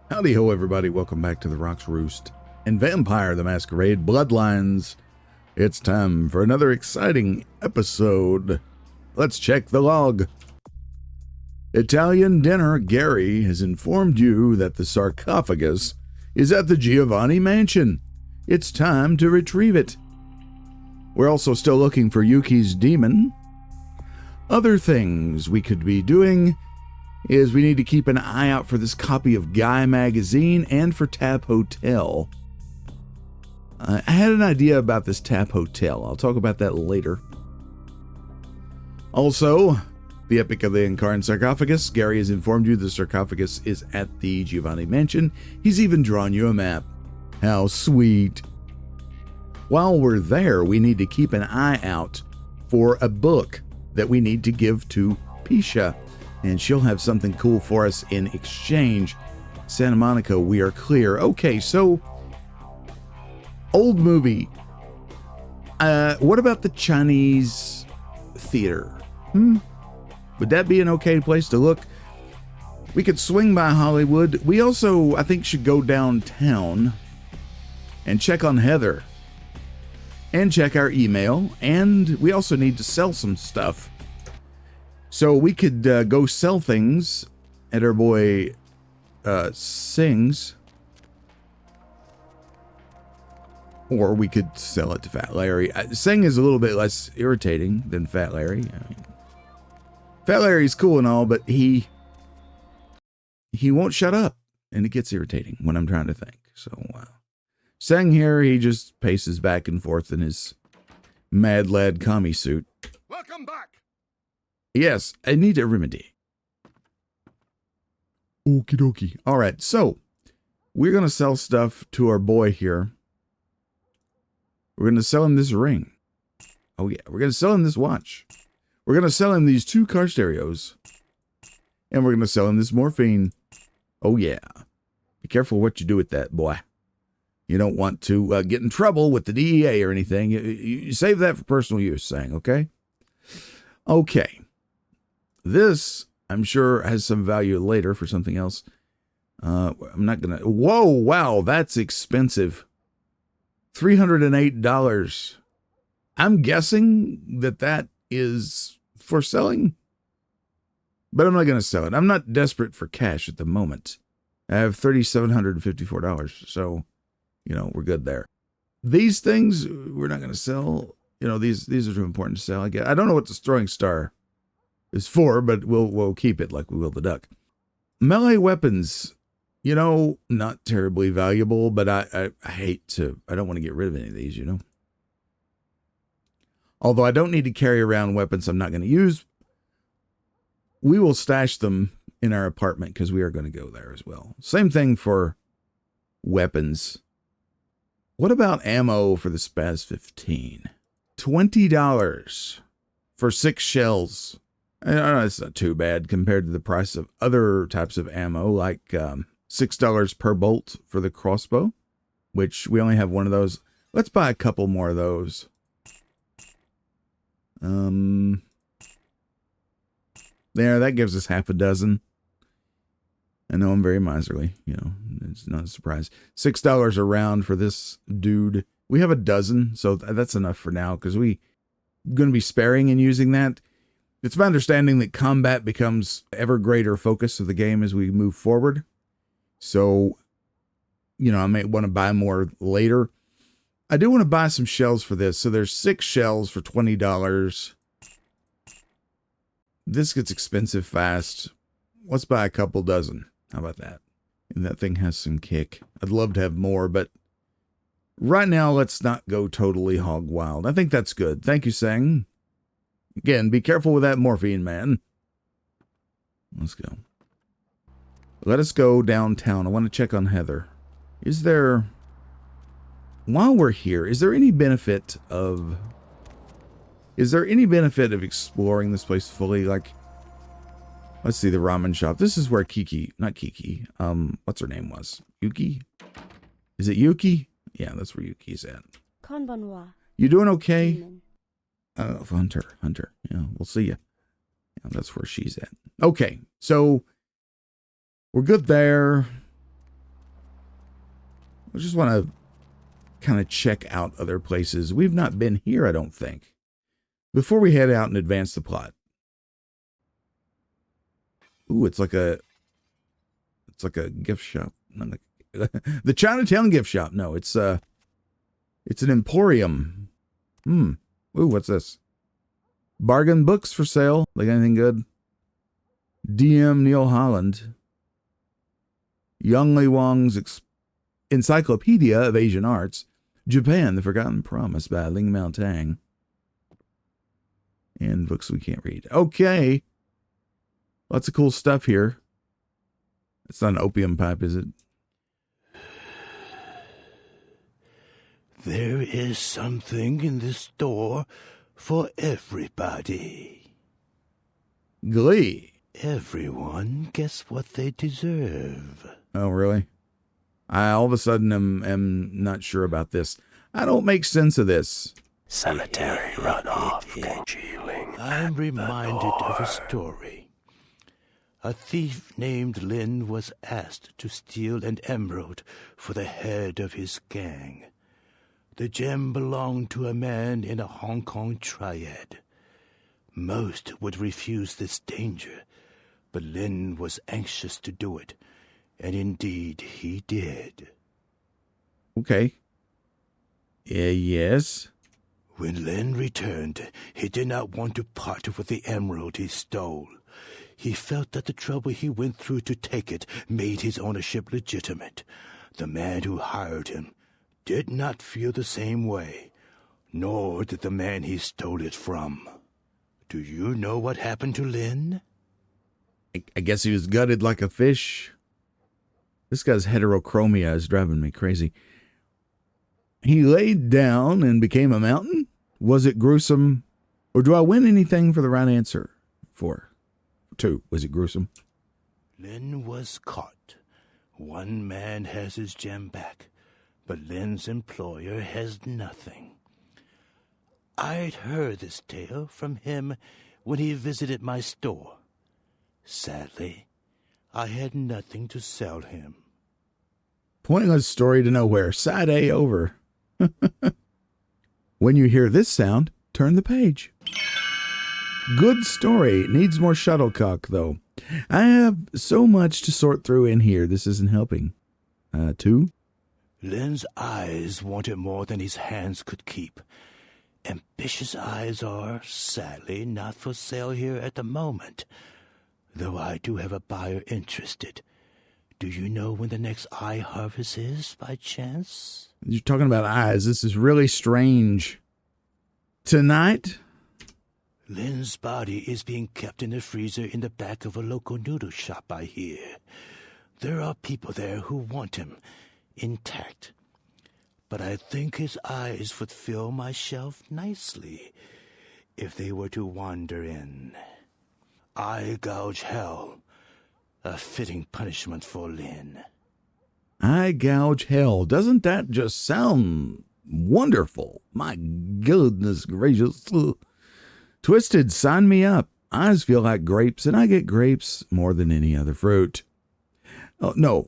Howdy ho, everybody. Welcome back to the Roost and Vampire the Masquerade Bloodlines. It's time for another exciting episode. Let's check the log. Italian dinner. Gary has informed you that the sarcophagus is at the Giovanni mansion. It's time to retrieve it. We're also still looking for Yuki's demon. Other things we could be doing is we need to keep an eye out for this copy of Guy magazine and for Tap Hotel. I had an idea about this Tap Hotel. I'll talk about that later. Also, the Epic of the Incarnate Sarcophagus. Gary has informed you the sarcophagus is at the Giovanni mansion. He's even drawn you a map. How sweet. While we're there, we need to keep an eye out for a book that we need to give to Pisha, and she'll have something cool for us in exchange. Santa Monica, we are clear. Okay, so old movie. What about the Chinese theater? Would that be an okay place to look? We could swing by Hollywood. We also, I think, should go downtown and check on Heather and check our email. And we also need to sell some stuff. So we could go sell things at our boy Sing's. Or we could sell it to Fat Larry. Sing is a little bit less irritating than Fat Larry. I mean, Fat Larry's cool and all, but he won't shut up. And it gets irritating when I'm trying to think. So, Sang here, he just paces back and forth in his Mad Lad commie suit. Welcome back. Yes, I need a remedy. Okie dokie. All right, so we're going to sell stuff to our boy here. We're going to sell him this ring. Oh, yeah. We're going to sell him this watch. We're going to sell him these 2 car stereos. And we're going to sell him this morphine. Oh, yeah. Be careful what you do with that, boy. You don't want to get in trouble with the DEA or anything. You save that for personal use, Sang, okay? Okay. This, I'm sure, has some value later for something else. I'm not going to... Whoa, wow, that's expensive. $308. I'm guessing that is for selling. But I'm not going to sell it. I'm not desperate for cash at the moment. I have $3,754. So, we're good there. These things, we're not going to sell. These are too important to sell. I don't know what the throwing star is for, but we'll keep it like we will the duck. Melee weapons, not terribly valuable, but I don't want to get rid of any of these, Although I don't need to carry around weapons I'm not going to use, we will stash them in our apartment because we are going to go there as well. Same thing for weapons. What about ammo for the Spaz 15? $20 for 6 shells. I know it's not too bad compared to the price of other types of ammo, like $6 per bolt for the crossbow, which we only have one of those. Let's buy a couple more of those. There, that gives us half a dozen. I know I'm very miserly, it's not a surprise. $6 a round for this dude. We have a dozen, so that's enough for now, because we're going to be sparing in using that. It's my understanding that combat becomes ever greater focus of the game as we move forward. So, I may want to buy more later. I do want to buy some shells for this. So there's 6 shells for $20. This gets expensive fast. Let's buy a couple dozen. How about that? And that thing has some kick. I'd love to have more, but right now, let's not go totally hog wild. I think that's good. Thank you, Sang. Again, be careful with that morphine, man. Let's go. Let us go downtown. I want to check on Heather. While we're here, is there any benefit of exploring this place fully? Like, let's see, the ramen shop. This is where what's her name was? Yuki? Is it Yuki? Yeah, that's where Yuki's at. Konbanwa. You doing okay? Hunter. Yeah, we'll see you. That's where she's at. Okay, so we're good there. I just want to kind of check out other places. We've not been here, I don't think. Before we head out and advance the plot. Ooh, it's like a gift shop. The Chinatown gift shop. No, it's an emporium. Ooh, what's this? Bargain books for sale. Like anything good? DM Neil Holland. Yang Li Wang's Encyclopedia of Asian Arts. Japan, The Forgotten Promise by Ling Mao Tang. And books we can't read. Okay. Lots of cool stuff here. It's not an opium pipe, is it? There is something in this store for everybody. Glee. Everyone gets what they deserve. Oh, really? I all of a sudden am not sure about this. I don't make sense of this. Cemetery runoff congealing. I'm reminded of a story. A thief named Lin was asked to steal an emerald for the head of his gang. The gem belonged to a man in a Hong Kong triad. Most would refuse this danger, but Lin was anxious to do it, and indeed he did. Okay. Yes. When Lin returned, he did not want to part with the emerald he stole. He felt that the trouble he went through to take it made his ownership legitimate. The man who hired him did not feel the same way, nor did the man he stole it from. Do you know what happened to Lin? I guess he was gutted like a fish. This guy's heterochromia is driving me crazy. He laid down and became a mountain? Was it gruesome? Or do I win anything for the right answer? 2. Was it gruesome? Lin was caught. One man has his gem back, but Lin's employer has nothing. I'd heard this tale from him when he visited my store. Sadly, I had nothing to sell him. Pointless story to nowhere. Side A over. When you hear this sound, turn the page. Good story. Needs more shuttlecock, though. I have so much to sort through in here. This isn't helping. 2. Lin's eyes wanted more than his hands could keep. Ambitious eyes are, sadly, not for sale here at the moment, though I do have a buyer interested. Do you know when the next eye harvest is, by chance? You're talking about eyes. This is really strange. Tonight? Lin's body is being kept in the freezer in the back of a local noodle shop, I hear. There are people there who want him intact. But I think his eyes would fill my shelf nicely if they were to wander in. I gouge hell. A fitting punishment for Lin. I gouge hell. Doesn't that just sound wonderful? My goodness gracious. Twisted, sign me up. Eyes feel like grapes, and I get grapes more than any other fruit. Oh, no.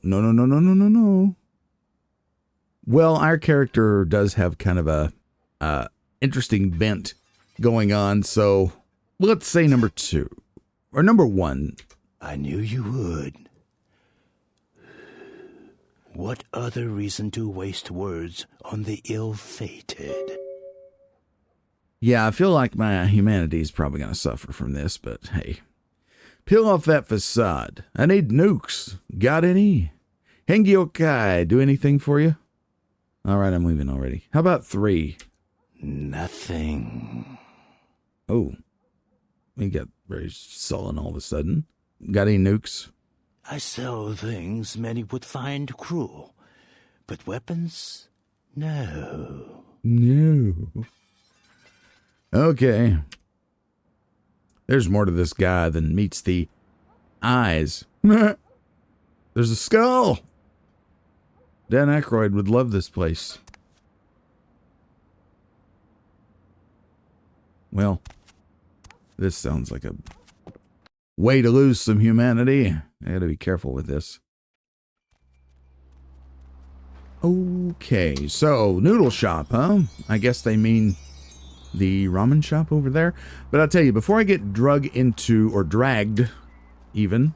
Well, our character does have kind of a interesting bent going on, so let's say number 2. Or number 1. I knew you would. What other reason to waste words on the ill-fated? Yeah, I feel like my humanity is probably going to suffer from this, but hey. Peel off that facade. I need nukes. Got any? Hengyokai, do anything for you? All right, I'm leaving already. How about 3? Nothing. Oh. He got very sullen all of a sudden. Got any nukes? I sell things many would find cruel, but weapons? No. No. Okay. There's more to this guy than meets the eyes. There's a skull. Dan Aykroyd would love this place. Well, this sounds like a way to lose some humanity. I gotta be careful with this. Okay, so noodle shop, huh? I guess they mean the ramen shop over there. But I'll tell you, before I get dragged, even,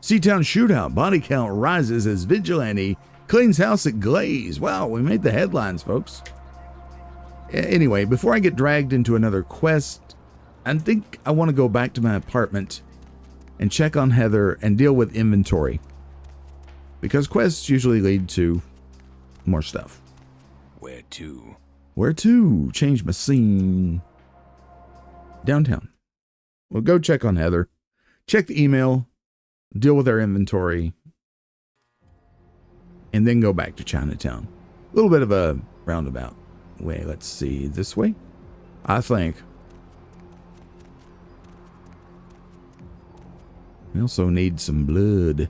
Seatown shootout, body count rises as vigilante cleans house at Glaze. Wow, we made the headlines, folks. Anyway, before I get dragged into another quest, I think I want to go back to my apartment and check on Heather and deal with inventory. Because quests usually lead to more stuff. Where to? Where to? Change my scene. Downtown. Well, go check on Heather. Check the email. Deal with our inventory. And then go back to Chinatown. A little bit of a roundabout way. Let's see. This way? I think. We also need some blood.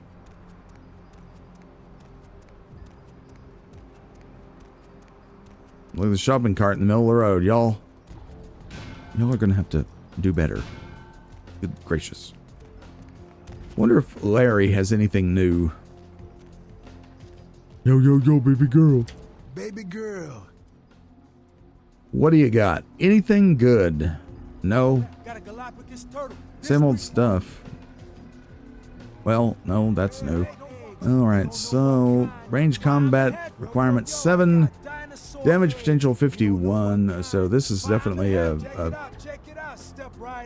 Look at the shopping cart in the middle of the road. Y'all are going to have to do better. Good gracious. Wonder if Larry has anything new. Yo, baby girl. Baby girl. What do you got? Anything good? No. Same old stuff. Well, no, that's new. Alright, so range combat requirement 7. Damage potential 51. So this is definitely a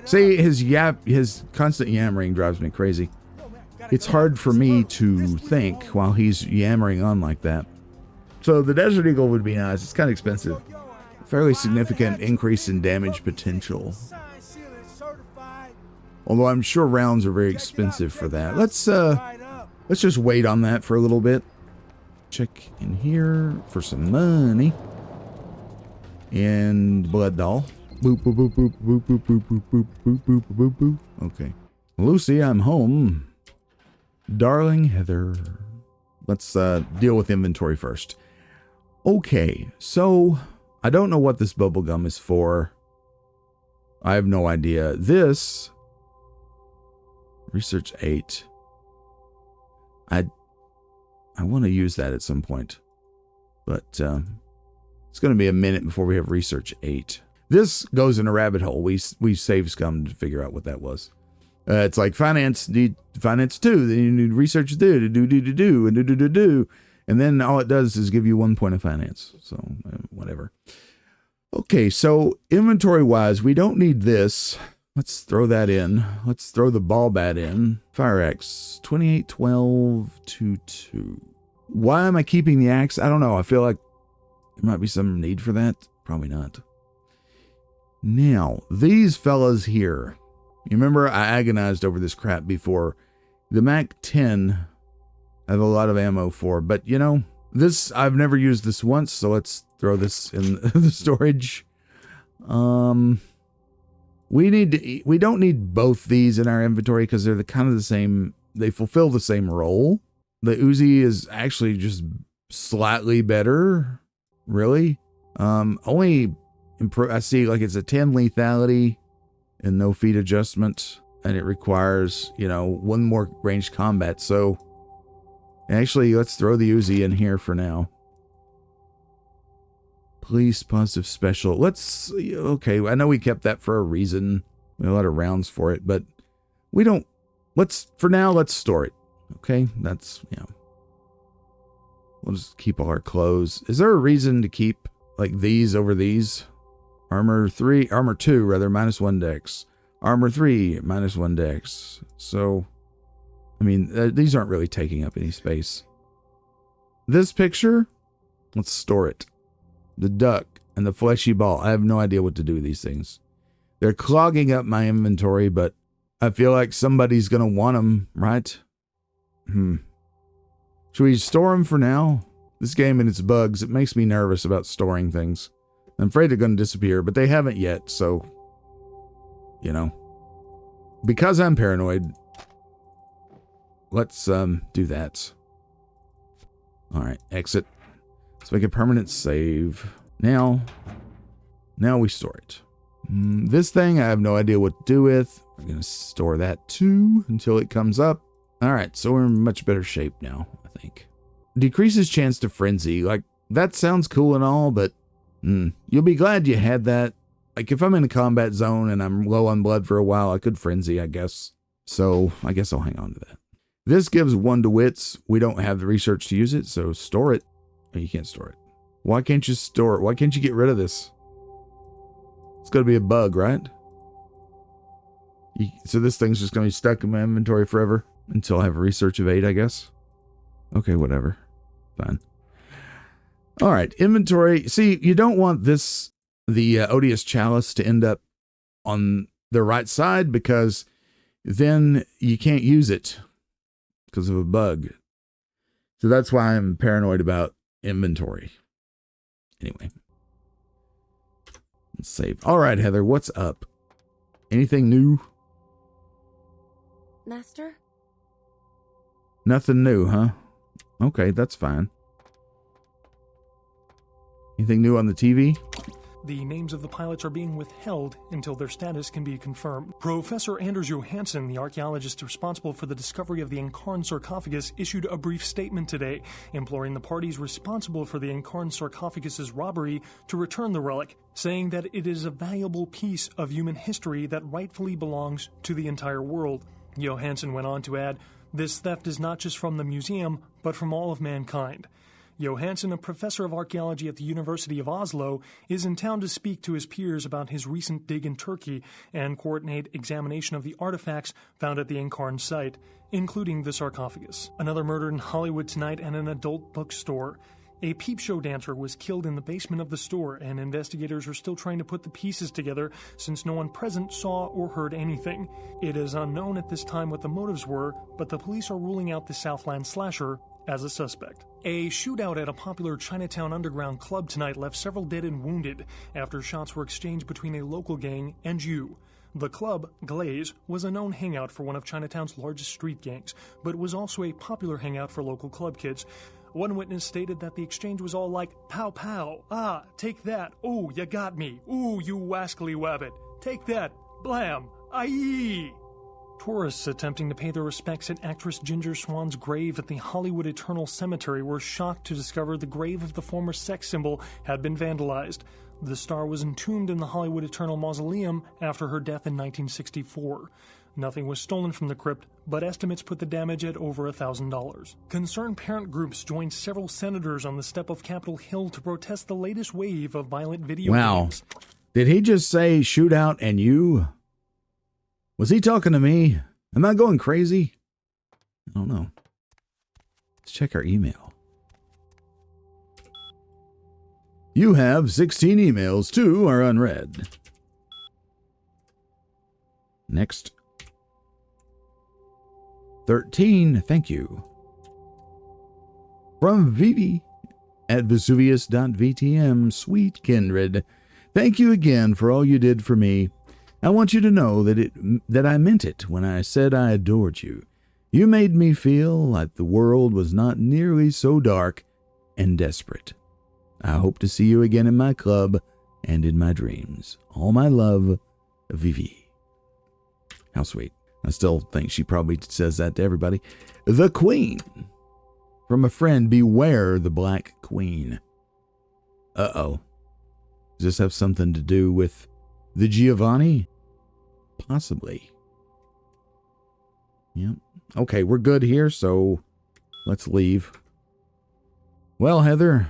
see, his constant yammering drives me crazy. It's hard for me to think while he's yammering on like that. So the Desert Eagle would be nice. It's kind of expensive. Fairly significant increase in damage potential. Although I'm sure rounds are very expensive for that. Let's just wait on that for a little bit. Check in here for some money. And blood doll. Boop, boop, boop, boop, boop, boop, boop, boop, boop, boop, boop, boop, boop. Okay. Lucy, I'm home. Darling Heather. Let's deal with inventory first. Okay, so I don't know what this bubble gum is for. I have no idea. This Research 8. I want to use that at some point. But it's going to be a minute before we have Research 8. This goes in a rabbit hole. We save scum to figure out what that was. It's like finance 2. Then you need research do. And then all it does is give you 1 point of finance. So whatever. Okay, so inventory wise, we don't need this. Let's throw that in. Let's throw the ball bat in. Fire axe 281222. Why am I keeping the axe? I don't know. I feel like there might be some need for that. Probably not. Now, these fellas here. You remember I agonized over this crap before. The MAC-10 I have a lot of ammo for, but you know, this, I've never used this once, so let's throw this in the storage. We don't need both these in our inventory because they're kind of the same. They fulfill the same role. The Uzi is actually just slightly better, really. Only I see like it's a 10 lethality and no feat adjustment, and it requires, you know, 1 more ranged combat. So actually, let's throw the Uzi in here for now. Police positive special. Let's, okay, I know we kept that for a reason. We have a lot of rounds for it, but we don't, for now, let's store it. Okay, that's, you know, we'll just keep all our clothes. Is there a reason to keep like these over these? Armor 2, rather, -1 dex. Armor 3, -1 dex. So, I mean, these aren't really taking up any space. This picture, let's store it. The duck and the fleshy ball. I have no idea what to do with these things. They're clogging up my inventory, but I feel like somebody's going to want them, right? Should we store them for now? This game and its bugs, it makes me nervous about storing things. I'm afraid they're going to disappear, but they haven't yet, so, you know. Because I'm paranoid, let's do that. All right, exit. Let's make a permanent save. Now we store it. This thing, I have no idea what to do with. I'm going to store that too until it comes up. All right, so we're in much better shape now, I think. decreases chance to frenzy. Like, that sounds cool and all, but you'll be glad you had that. Like, if I'm in a combat zone and I'm low on blood for a while, I could frenzy, I guess. So I guess I'll hang on to that. This gives 1 to wits. We don't have the research to use it, so store it. Oh, you can't store it. Why can't you store it? Why can't you get rid of this? It's got to be a bug, right? So this thing's just going to be stuck in my inventory forever until I have a research of 8, I guess. Okay, whatever. Fine. All right, inventory. See, you don't want this, the Odious Chalice, to end up on the right side, because then you can't use it because of a bug. So that's why I'm paranoid about inventory. Anyway. Let's save. All right, Heather, what's up? Anything new? Master? Nothing new, huh? Okay, that's fine. Anything new on the TV? The names of the pilots are being withheld until their status can be confirmed. Professor Anders Johansson, the archaeologist responsible for the discovery of the Incarn sarcophagus, issued a brief statement today, imploring the parties responsible for the Incarn sarcophagus's robbery to return the relic, saying that it is a valuable piece of human history that rightfully belongs to the entire world. Johansson went on to add, "This theft is not just from the museum, but from all of mankind." Johansson, a professor of archaeology at the University of Oslo, is in town to speak to his peers about his recent dig in Turkey and coordinate examination of the artifacts found at the Incarn site, including the sarcophagus. Another murder in Hollywood tonight at an adult bookstore. A peep show dancer was killed in the basement of the store, and investigators are still trying to put the pieces together since no one present saw or heard anything. It is unknown at this time what the motives were, but the police are ruling out the Southland slasher as a suspect. A shootout at a popular Chinatown underground club tonight left several dead and wounded after shots were exchanged between a local gang and Jew. The club, Glaze, was a known hangout for one of Chinatown's largest street gangs, but was also a popular hangout for local club kids. One witness stated that the exchange was all like, "Pow pow, ah, take that, ooh, you got me, ooh, you wascally wabbit, take that, blam, aye." Tourists attempting to pay their respects at actress Ginger Swan's grave at the Hollywood Eternal Cemetery were shocked to discover the grave of the former sex symbol had been vandalized. The star was entombed in the Hollywood Eternal Mausoleum after her death in 1964. Nothing was stolen from the crypt, but estimates put the damage at over $1,000. Concerned parent groups joined several senators on the step of Capitol Hill to protest the latest wave of violent video games. Did he just say shootout and you? Was he talking to me? Am I going crazy? I don't know. Let's check our email. You have 16 emails. 2 are unread. Next. 13, thank you. From Vivi at Vesuvius.vtm, sweet kindred. Thank you again for all you did for me. I want you to know that I meant it when I said I adored you. You made me feel like the world was not nearly so dark and desperate. I hope to see you again in my club and in my dreams. All my love, Vivi. How sweet. I still think she probably says that to everybody. The Queen. From a friend, beware the Black Queen. Uh-oh. Does this have something to do with the Giovanni? Possibly. Yep. Okay, we're good here, so let's leave. Well, Heather.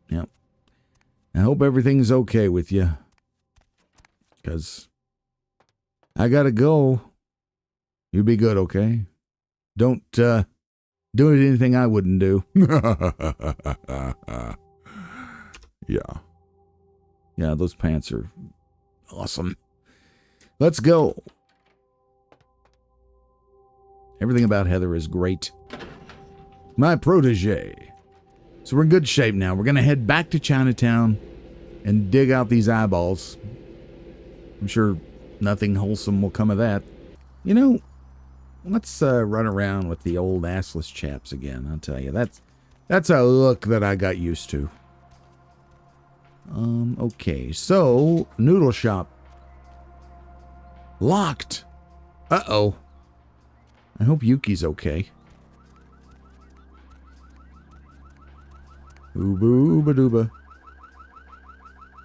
Yep. I hope everything's okay with you. Because I gotta go. You be good, okay? Don't do anything I wouldn't do. Yeah. Yeah, those pants are awesome. Let's go. Everything about Heather is great. My protege. So we're in good shape now. We're going to head back to Chinatown and dig out these eyeballs. I'm sure nothing wholesome will come of that. You know, let's run around with the old assless chaps again. I'll tell you, that's a look that I got used to. Okay, so noodle shop locked. Uh-oh. I hope Yuki's okay. Ooba ooba dooba.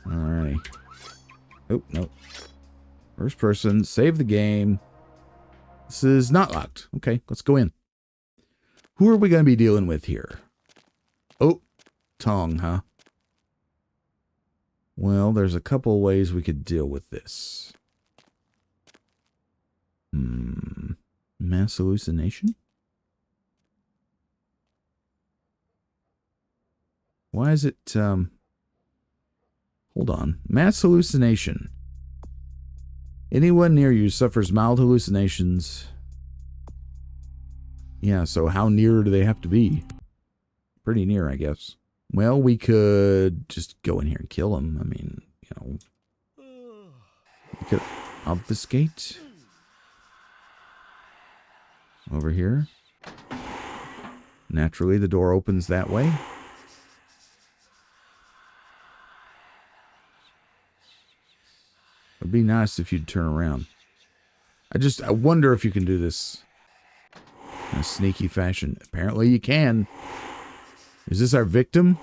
Alright. Oh, no. First person. Save the game. This is not locked. Okay, let's go in. Who are we going to be dealing with here? Oh, Tong, huh? Well, there's a couple ways we could deal with this. Mass hallucination? Why is it, hold on. Mass hallucination. Anyone near you suffers mild hallucinations. Yeah, so how near do they have to be? Pretty near, I guess. Well, we could just go in here and kill him. I mean, you know. We could obfuscate. Over here. Naturally, the door opens that way. It'd be nice if you'd turn around. I wonder if you can do this in a sneaky fashion. Apparently you can. Is this our victim?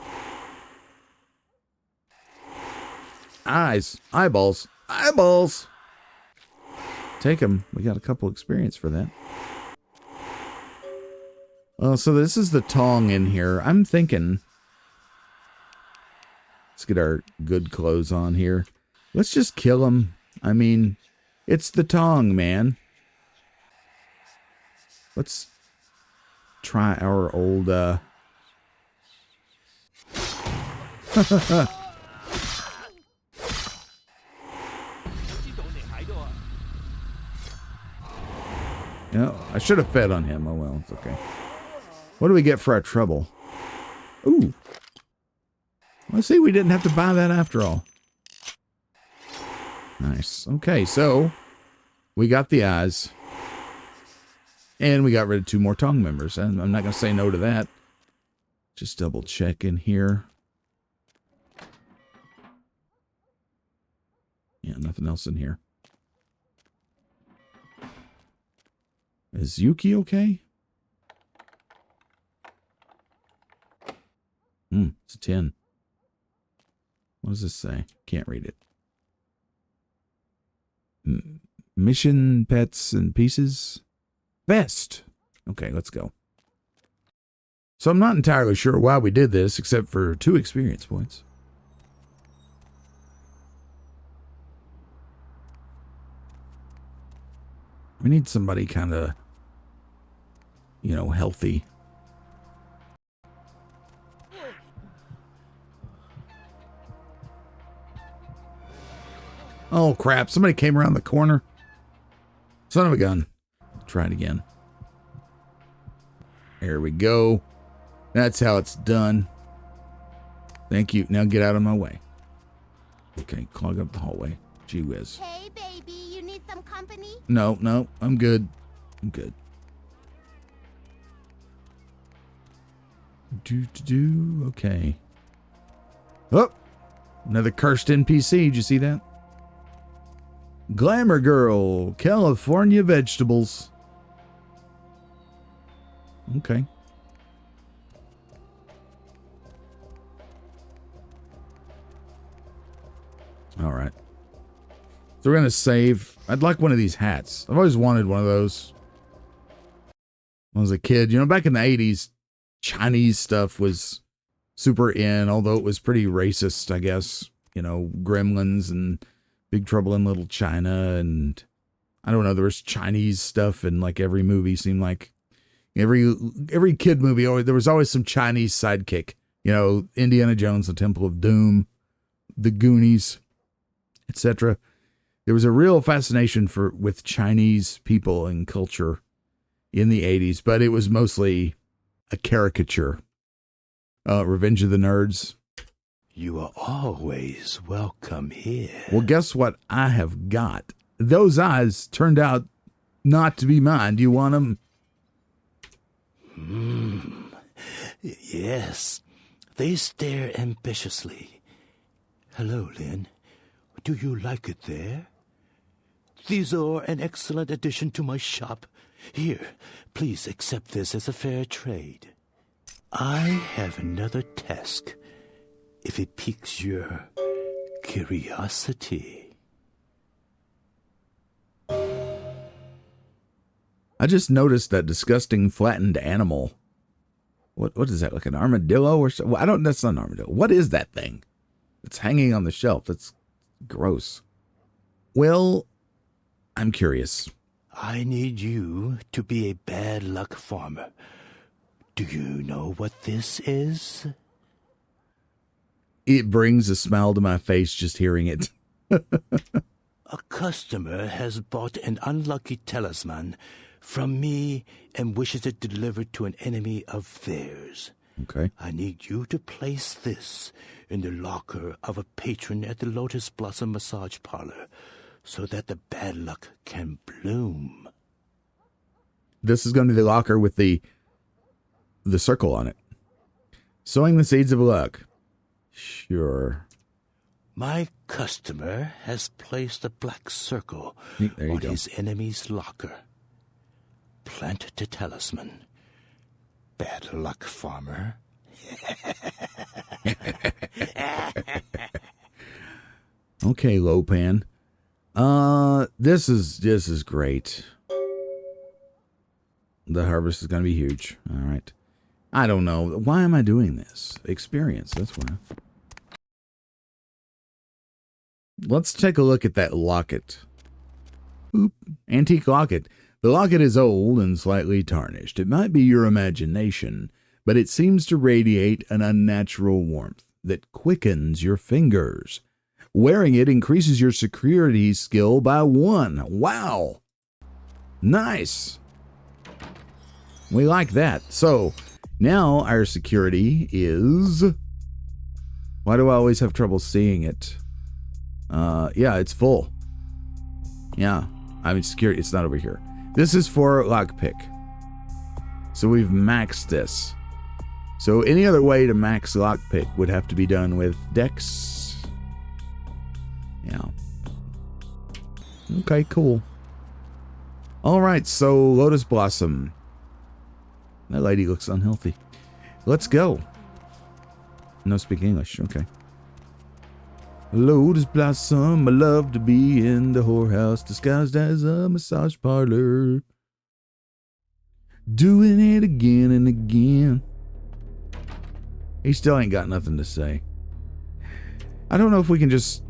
Eyes. Eyeballs. Eyeballs! Take them. We got a couple experience for that. So this is the Tong in here. I'm thinking... Let's get our good clothes on here. Let's just kill him. I mean, it's the Tong, man. Let's try our old, No, I should have fed on him. Oh well, it's okay. What do we get for our trouble? Ooh. Let's see, we didn't have to buy that after all. Nice. Okay, so we got the eyes. And we got rid of 2 more Tong members. And I'm not going to say no to that. Just double check in here. Yeah, nothing else in here. Is Yuki okay? It's a 10. What does this say? Can't read it. Mission, pets, and pieces. Pest. Okay, let's go. So I'm not entirely sure why we did this, except for 2 experience points. We need somebody kind of, you know, healthy. Oh, crap. Somebody came around the corner. Son of a gun. Try it again. There we go. That's how it's done. Thank you. Now get out of my way. Okay, clog up the hallway. Gee whiz. Hey, baby, you need some company? No, I'm good. I'm good. Okay. Oh, another cursed NPC. Did you see that? Glamour Girl, California Vegetables. Okay. All right. So we're going to save. I'd like one of these hats. I've always wanted one of those. When I was a kid, you know, back in the 80s, Chinese stuff was super in, although it was pretty racist, I guess. You know, Gremlins and Big Trouble in Little China, and I don't know, there was Chinese stuff in like every movie. Seemed like every kid movie, there was always some Chinese sidekick. You know, Indiana Jones, the Temple of Doom, the Goonies, etc. There was a real fascination with Chinese people and culture in the 80s, but it was mostly a caricature. Revenge of the Nerds. You are always welcome here. Well, guess what I have got? Those eyes turned out not to be mine. Do you want them? Yes. They stare ambitiously. Hello, Lynn. Do you like it there? These are an excellent addition to my shop. Here, please accept this as a fair trade. I have another task, if it piques your curiosity. I just noticed that disgusting flattened animal. What is that, like an armadillo or so? Well, that's not an armadillo. What is that thing? It's hanging on the shelf. That's gross. Well, I'm curious. I need you to be a bad luck farmer. Do you know what this is? It brings a smile to my face just hearing it. A customer has bought an unlucky talisman from me and wishes it delivered to an enemy of theirs. Okay. I need you to place this in the locker of a patron at the Lotus Blossom Massage Parlor so that the bad luck can bloom. This is going to be the locker with the circle on it. Sowing the seeds of luck. Sure. My customer has placed a black circle on his enemy's locker. Plant the talisman. Bad luck, farmer. Okay, Lopan. This is great. The harvest is going to be huge. All right. I don't know. Why am I doing this? Experience, that's why. Let's take a look at that locket. Oop. Antique locket. The locket is old and slightly tarnished. It might be your imagination, but it seems to radiate an unnatural warmth that quickens your fingers. Wearing it increases your security skill by 1. Wow. Nice. We like that. So, now our security is... Why do I always have trouble seeing it? Yeah, it's full. Yeah, I mean, security, it's not over here. This is for lockpick. So we've maxed this. So any other way to max lockpick would have to be done with Dex. Yeah. Okay, cool. All right, so Lotus Blossom. That lady looks unhealthy. Let's go. No speak English. Okay. Lotus Blossom, I love to be in the whorehouse disguised as a massage parlor. Doing it again and again. He still ain't got nothing to say. I don't know if we can just...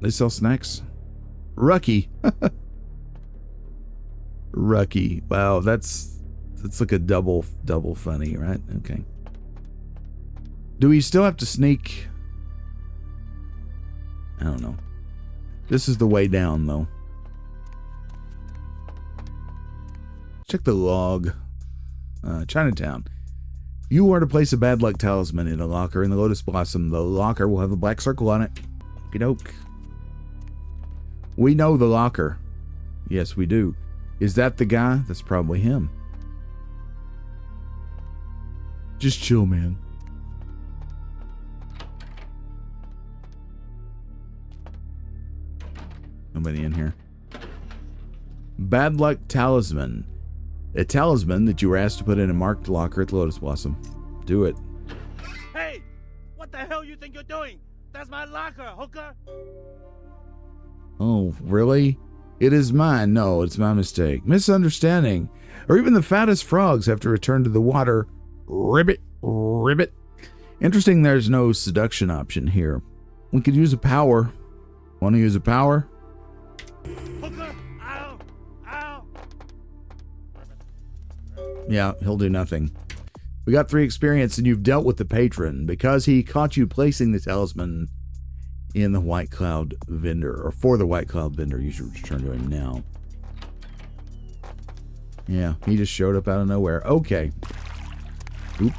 They sell snacks? Rucky. Rucky. Wow, that's like a double funny, right? Okay. Do we still have to sneak? I don't know. This is the way down, though. Check the log. Chinatown. You are to place a bad luck talisman in a locker in the Lotus Blossom. The locker will have a black circle on it. Okey-doke. We know the locker. Yes, we do. Is that the guy? That's probably him. Just chill, man. Nobody in here. Bad luck talisman. A talisman that you were asked to put in a marked locker at the Lotus Blossom. Do it. Hey! What the hell you think you're doing? That's my locker, hooker! Oh, really? It is mine. No, it's my mistake. Misunderstanding. Or even the fattest frogs have to return to the water. Ribbit, ribbit. Interesting there's no seduction option here. We could use a power. Want to use a power? Hooker! Ow! Ow! Yeah, he'll do nothing. We got 3 experience and you've dealt with the patron because he caught you placing the talisman in the White Cloud vendor, or for the White Cloud vendor. You should return to him now. Yeah, he just showed up out of nowhere. Okay. Oop.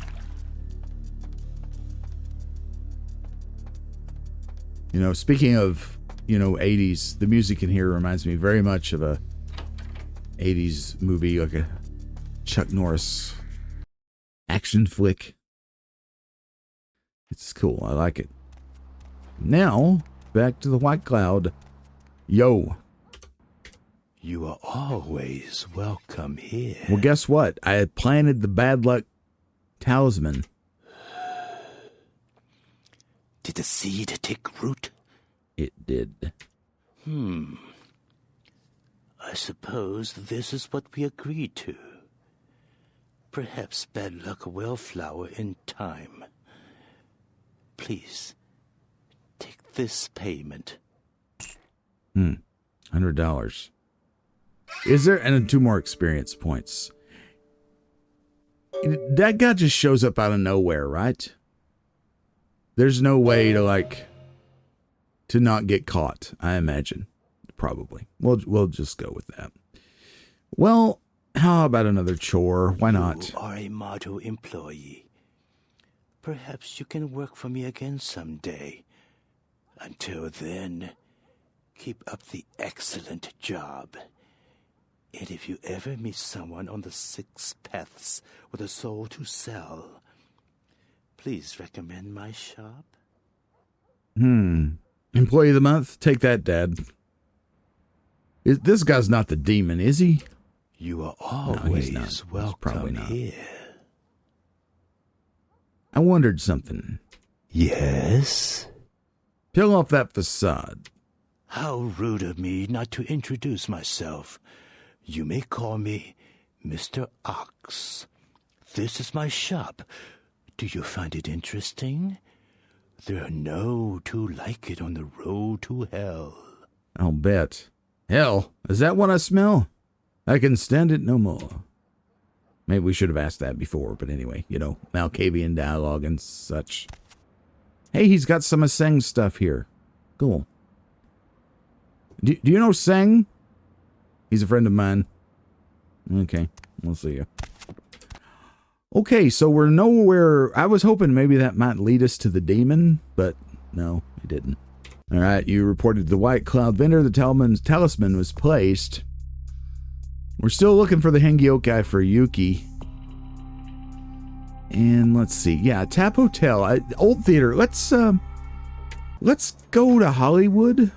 You know, speaking of, 80s, the music in here reminds me very much of a 80s movie, like a Chuck Norris action flick. It's cool. I like it. Now, back to the White Cloud. Yo. You are always welcome here. Well, guess what? I had planted the bad luck talisman. Did the seed take root? It did. I suppose this is what we agreed to. Perhaps bad luck will flower in time. Please, take this payment. $100. Is there, and 2 more experience points. That guy just shows up out of nowhere, right? There's no way to not get caught, I imagine. Probably. We'll just go with that. Well, how about another chore? Why not? You are a motto employee. Perhaps you can work for me again someday. Until then, keep up the excellent job. And if you ever meet someone on the 6 paths with a soul to sell, please recommend my shop. Employee of the month? Take that, Dad. This guy's not the demon, is he? You are No, always he's not. welcome He's probably not. here. I wondered something. Yes? Peel off that facade. How rude of me not to introduce myself. You may call me Mr. Ox. This is my shop. Do you find it interesting? There are no two like it on the road to hell. I'll bet. Hell, is that what I smell? I can stand it no more. Maybe we should have asked that before, but anyway, Malkavian dialogue and such. Hey, he's got some of Seng's stuff here. Cool. Do you know Seng? He's a friend of mine. Okay, we'll see you. Okay, so we're nowhere. I was hoping maybe that might lead us to the demon, but no, it didn't. All right, you reported to the White Cloud vendor. The talisman was placed. We're still looking for the Hengyokai for Yuki. And let's see. Yeah, Tap Hotel, old theater. Let's go to Hollywood.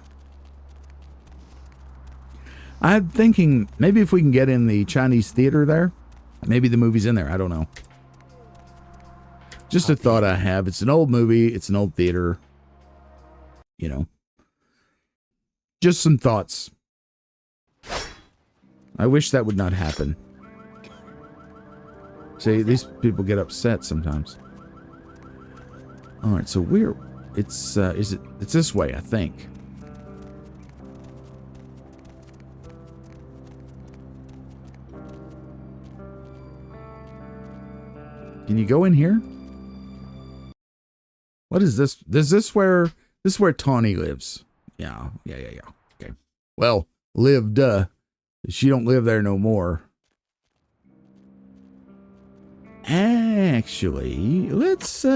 I'm thinking maybe if we can get in the Chinese theater there, maybe the movie's in there. I don't know. Just a thought I have. It's an old movie. It's an old theater. Just some thoughts. I wish that would not happen. See, these people get upset sometimes. All right, so it's this way, I think. Can you go in here? What is this? Is this where Tawny lives? Yeah. Okay. Well, lived, she don't live there no more. Actually, let's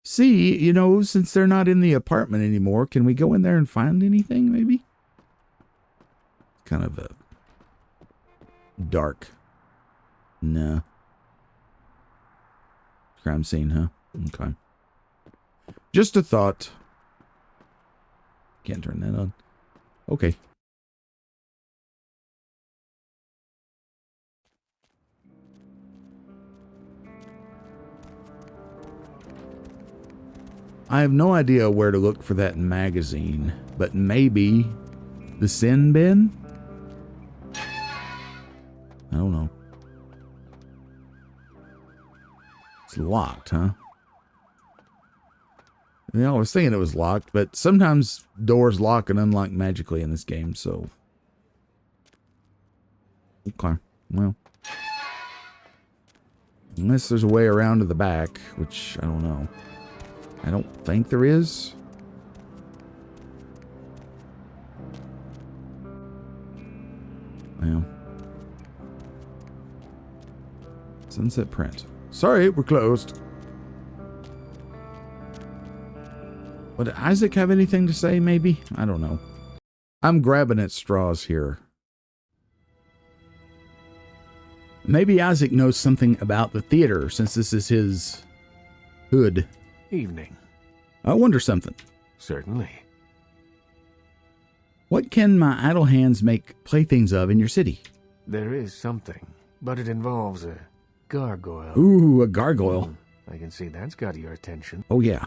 see, since they're not in the apartment anymore, can we go in there and find anything, maybe? Kind of a dark. No. Crime scene, huh? Okay. Just a thought. Can't turn that on. Okay. I have no idea where to look for that magazine, but maybe the sin bin? I don't know. It's locked, huh? Yeah, I was thinking it was locked, but sometimes doors lock and unlock magically in this game, so... Okay, well... Unless there's a way around to the back, which I don't know. I don't think there is. Well... Sunset print. Sorry, we're closed. Would Isaac have anything to say, maybe? I don't know. I'm grabbing at straws here. Maybe Isaac knows something about the theater, since this is his hood. Evening. I wonder something. Certainly. What can my idle hands make playthings of in your city? There is something, but it involves a gargoyle. Ooh, a gargoyle. I can see that's got your attention. Oh, yeah.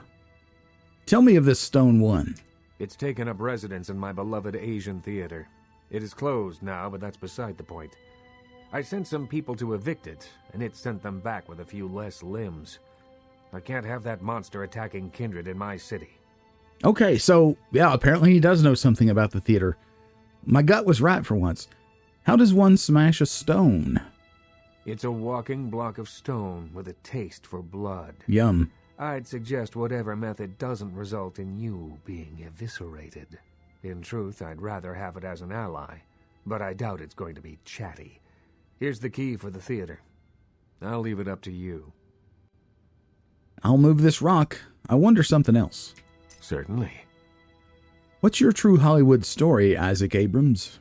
Tell me of this stone one. It's taken up residence in my beloved Asian theater. It is closed now, but that's beside the point. I sent some people to evict it, and it sent them back with a few less limbs. I can't have that monster attacking kindred in my city. Okay, so, yeah, apparently he does know something about the theater. My gut was right for once. How does one smash a stone? It's a walking block of stone with a taste for blood. Yum. I'd suggest whatever method doesn't result in you being eviscerated. In truth, I'd rather have it as an ally, but I doubt it's going to be chatty. Here's the key for the theater. I'll leave it up to you. I'll move this rock. I wonder something else. Certainly. What's your true Hollywood story, Isaac Abrams?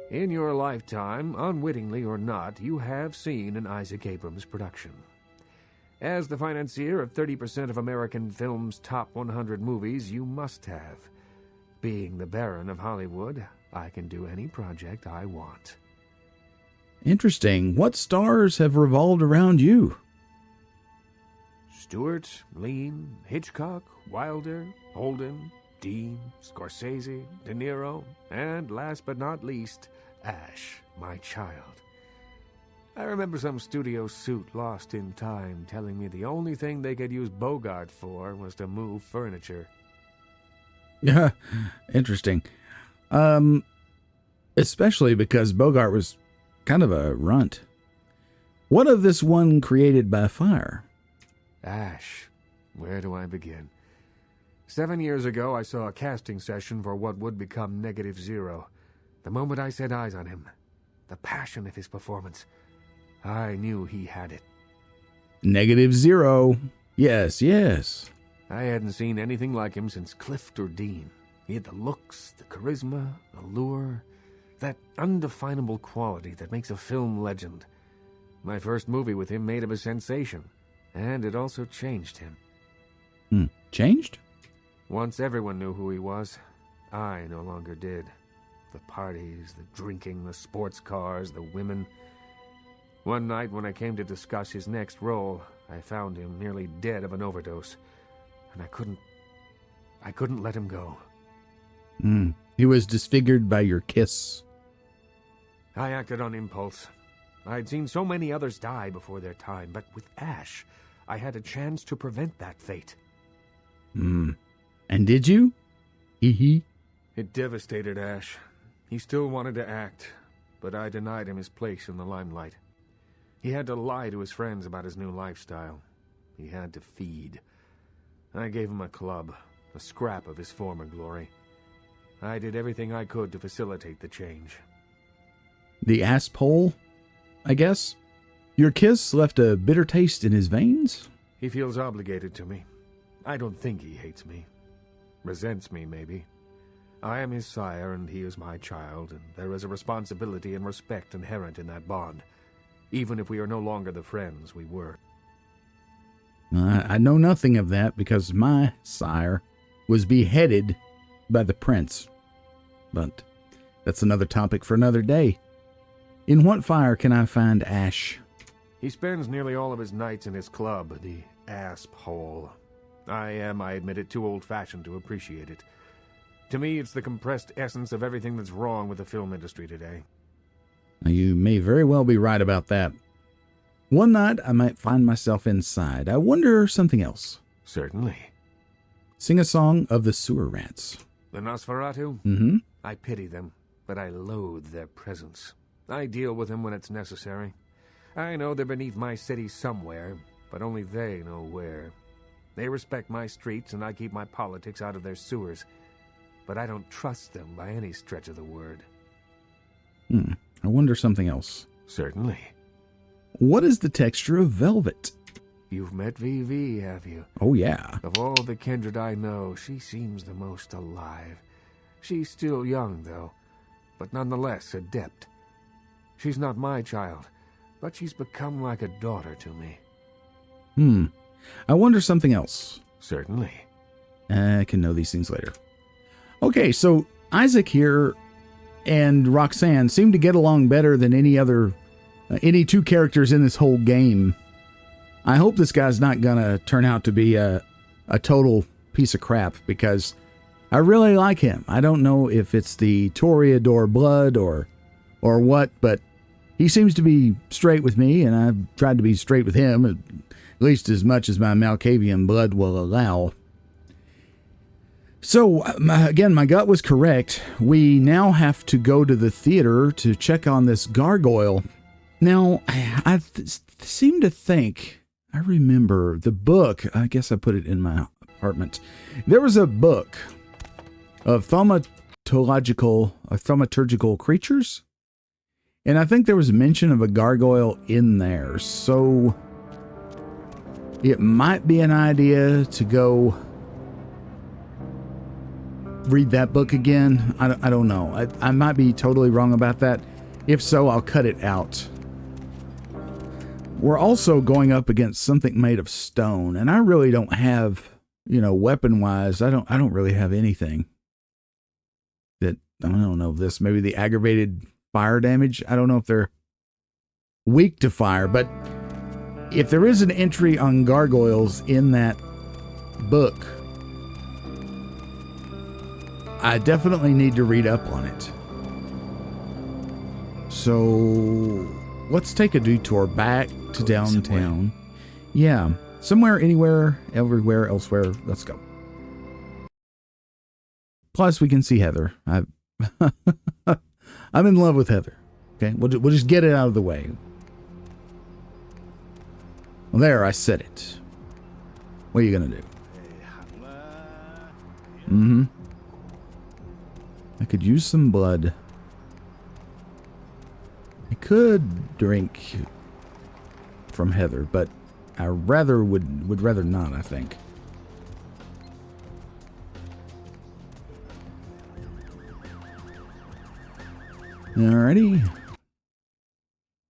In your lifetime, unwittingly or not, you have seen an Isaac Abrams production. As the financier of 30% of American film's top 100 movies, you must have. Being the Baron of Hollywood, I can do any project I want. Interesting. What stars have revolved around you? Stewart, Lean, Hitchcock, Wilder, Holden, Dean, Scorsese, De Niro, and last but not least, Ash, my child. I remember some studio suit lost in time telling me the only thing they could use Bogart for was to move furniture. Yeah, interesting. Especially because Bogart was kind of a runt. What of this one created by fire? Ash, where do I begin? 7 years ago, I saw a casting session for what would become -0. The moment I set eyes on him, the passion of his performance, I knew he had it. -0. Yes, yes. I hadn't seen anything like him since Clift or Dean. He had the looks, the charisma, allure, that undefinable quality that makes a film legend. My first movie with him made him a sensation, and it also changed him. Changed? Once everyone knew who he was, I no longer did. The parties, the drinking, the sports cars, the women. One night when I came to discuss his next role, I found him nearly dead of an overdose, and I couldn't let him go. He was disfigured by your kiss. I acted on impulse. I'd seen so many others die before their time, but with Ash, I had a chance to prevent that fate. And did you? Hee. It devastated Ash. He still wanted to act, but I denied him his place in the limelight. He had to lie to his friends about his new lifestyle. He had to feed. I gave him a club, a scrap of his former glory. I did everything I could to facilitate the change. The asshole, I guess? Your kiss left a bitter taste in his veins? He feels obligated to me. I don't think he hates me. Resents me, maybe. I am his sire, and he is my child, and there is a responsibility and respect inherent in that bond, even if we are no longer the friends we were. I know nothing of that because my sire was beheaded by the prince. But that's another topic for another day. In what fire can I find Ash? He spends nearly all of his nights in his club, the Asp Hole. I admit it, too old-fashioned to appreciate it. To me, it's the compressed essence of everything that's wrong with the film industry today. Now, you may very well be right about that. One night, I might find myself inside. I wonder something else. Certainly. Sing a song of the sewer rats. The Nosferatu? Mm-hmm. I pity them, but I loathe their presence. I deal with them when it's necessary. I know they're beneath my city somewhere, but only they know where. They respect my streets, and I keep my politics out of their sewers. But I don't trust them by any stretch of the word. I wonder something else. Certainly. What is the texture of velvet? You've met VV, have you? Oh, yeah. Of all the kindred I know, she seems the most alive. She's still young, though, but nonetheless adept. She's not my child, but she's become like a daughter to me. I wonder something else. Certainly. I can know these things later. Okay, so Isaac here and Roxanne seem to get along better than any two characters in this whole game. I hope this guy's not gonna turn out to be a total piece of crap, because I really like him. I don't know if it's the Toreador blood or what, but he seems to be straight with me, and I've tried to be straight with him, at least as much as my Malkavian blood will allow. So, again, my gut was correct. We now have to go to the theater to check on this gargoyle. Now, I seem to think, I remember the book, I guess I put it in my apartment. There was a book of thaumaturgical creatures, and I think there was mention of a gargoyle in there, so it might be an idea to go read that book again. I don't know. I might be totally wrong about that. If so, I'll cut it out. We're also going up against something made of stone, and I really don't have, weapon-wise, I don't really have anything that, I don't know, this, maybe the aggravated fire damage. I don't know if they're weak to fire, but if there is an entry on gargoyles in that book, I definitely need to read up on it. So let's take a detour back to downtown. Yeah, somewhere, anywhere, everywhere, elsewhere. Let's go. Plus, we can see Heather. I'm in love with Heather. Okay, we'll just get it out of the way. Well, there, I said it. What are you gonna do? Mm-hmm. I could use some blood. I could drink from Heather, but I would rather not, I think. Alrighty.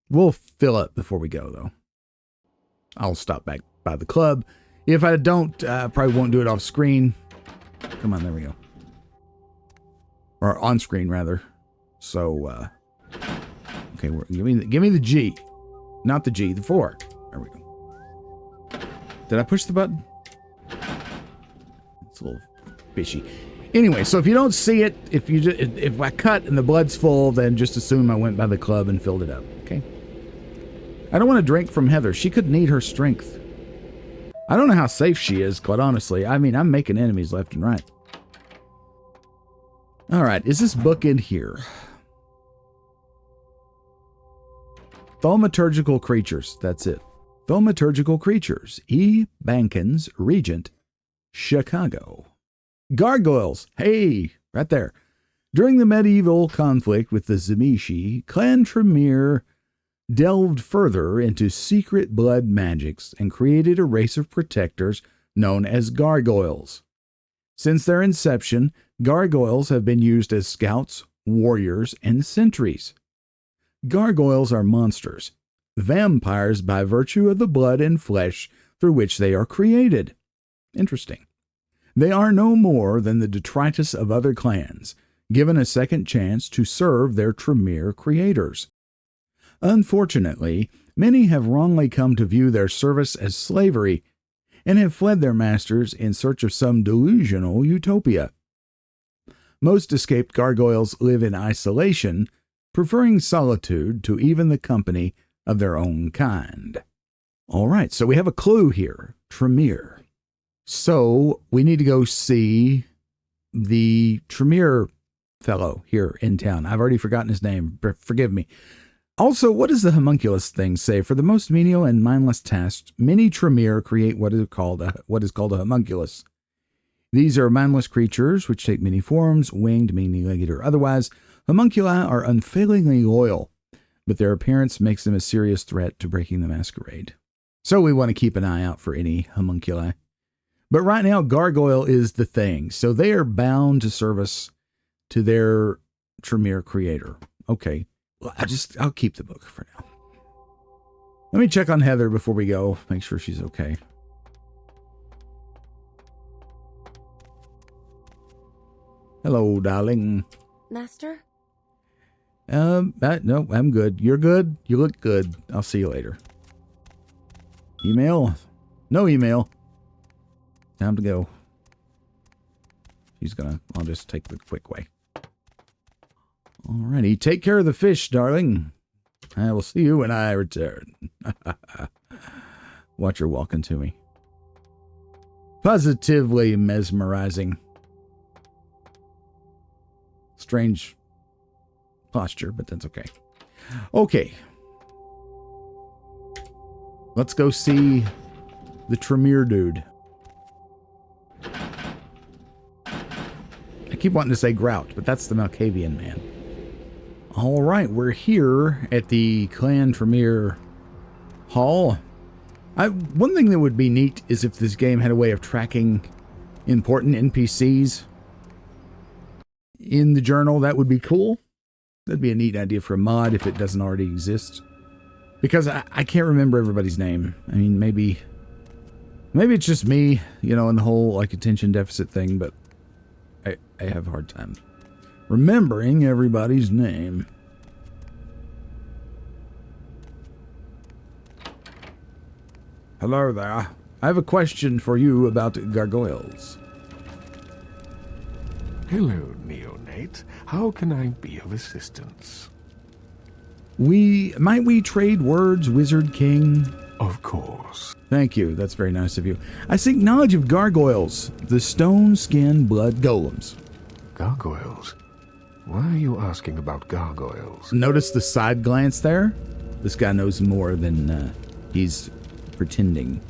We'll fill up before we go, though. I'll stop back by the club. If I don't, I probably won't do it off screen. Come on, there we go. Or on screen, rather. So, okay, give me the G. Not the G, the 4. There we go. Did I push the button? It's a little fishy. Anyway, so if you don't see it, if I cut and the blood's full, then just assume I went by the club and filled it up, okay? I don't want to drink from Heather. She could need her strength. I don't know how safe she is, quite honestly. I mean, I'm making enemies left and right. All right, is this book in here? Thaumaturgical creatures, that's it. Thaumaturgical creatures, E. Bankins, Regent, Chicago. Gargoyles, hey, right there. During the medieval conflict with the Zamishi, Clan Tremere delved further into secret blood magics and created a race of protectors known as gargoyles. Since their inception, gargoyles have been used as scouts, warriors, and sentries. Gargoyles are monsters, vampires by virtue of the blood and flesh through which they are created. Interesting. They are no more than the detritus of other clans, given a second chance to serve their Tremere creators. Unfortunately, many have wrongly come to view their service as slavery and have fled their masters in search of some delusional utopia. Most escaped gargoyles live in isolation, preferring solitude to even the company of their own kind. All right, so we have a clue here, Tremere. So we need to go see the Tremere fellow here in town. I've already forgotten his name. Forgive me. Also, what does the homunculus thing say? For the most menial and mindless tasks, many Tremere create what is called a homunculus. These are mindless creatures which take many forms, winged, many-legged, or otherwise. Homunculi are unfailingly loyal, but their appearance makes them a serious threat to breaking the masquerade. So we want to keep an eye out for any homunculi. But right now, gargoyle is the thing, so they are bound to service to their Tremere creator. Okay. Well, I'll keep the book for now. Let me check on Heather before we go. Make sure she's okay. Hello, darling. Master? No, I'm good. You're good. You look good. I'll see you later. Email? No email. Time to go. I'll just take the quick way. Alrighty. Take care of the fish, darling. I will see you when I return. Watch her walking to me. Positively mesmerizing. Strange posture, but that's okay. Okay. Let's go see the Tremere dude. I keep wanting to say Grout, but that's the Malkavian man. All right, we're here at the Clan Tremere Hall. One thing that would be neat is if this game had a way of tracking important NPCs in the journal. That would be cool. That'd be a neat idea for a mod if it doesn't already exist. Because I can't remember everybody's name. I mean, maybe it's just me, you know, and the whole like attention deficit thing, but I have a hard time remembering everybody's name. Hello there. I have a question for you about gargoyles. Hello, neonate. How can I be of assistance? Might we trade words, Wizard King? Of course. Thank you. That's very nice of you. I seek knowledge of gargoyles, the stone-skin blood golems. Gargoyles? Why are you asking about gargoyles? Notice the side glance there? This guy knows more than he's pretending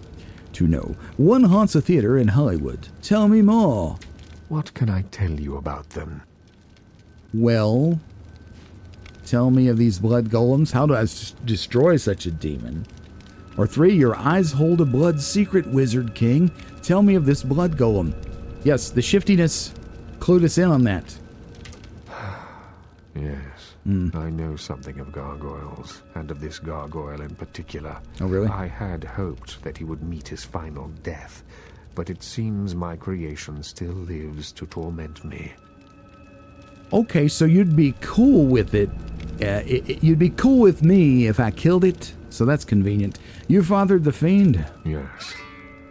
to know. One haunts a theater in Hollywood. Tell me more. What can I tell you about them? Well, tell me of these blood golems. How do I destroy such a demon? Or 3, your eyes hold a blood secret, Wizard King. Tell me of this blood golem. Yes, the shiftiness clued us in on that. Yes, I know something of gargoyles, and of this gargoyle in particular. Oh, really? I had hoped that he would meet his final death, but it seems my creation still lives to torment me. Okay, so you'd be cool with it. You'd be cool with me if I killed it, so that's convenient. You fathered the fiend? Yes.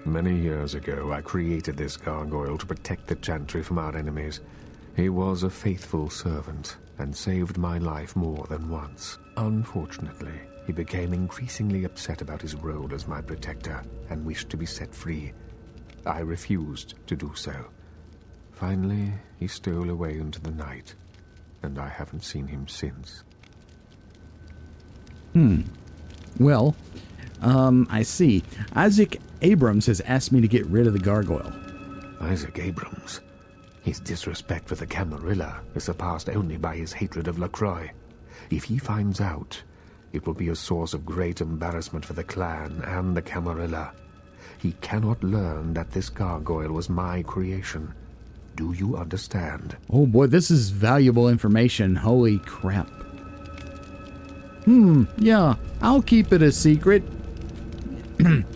Many years ago, I created this gargoyle to protect the Chantry from our enemies. He was a faithful servant, and saved my life more than once. Unfortunately, he became increasingly upset about his role as my protector, and wished to be set free. I refused to do so. Finally, he stole away into the night, and I haven't seen him since. Well, I see. Isaac Abrams has asked me to get rid of the gargoyle. Isaac Abrams? His disrespect for the Camarilla is surpassed only by his hatred of LaCroix. If he finds out, it will be a source of great embarrassment for the clan and the Camarilla. He cannot learn that this gargoyle was my creation. Do you understand? Oh boy, this is valuable information. Holy crap. Yeah, I'll keep it a secret.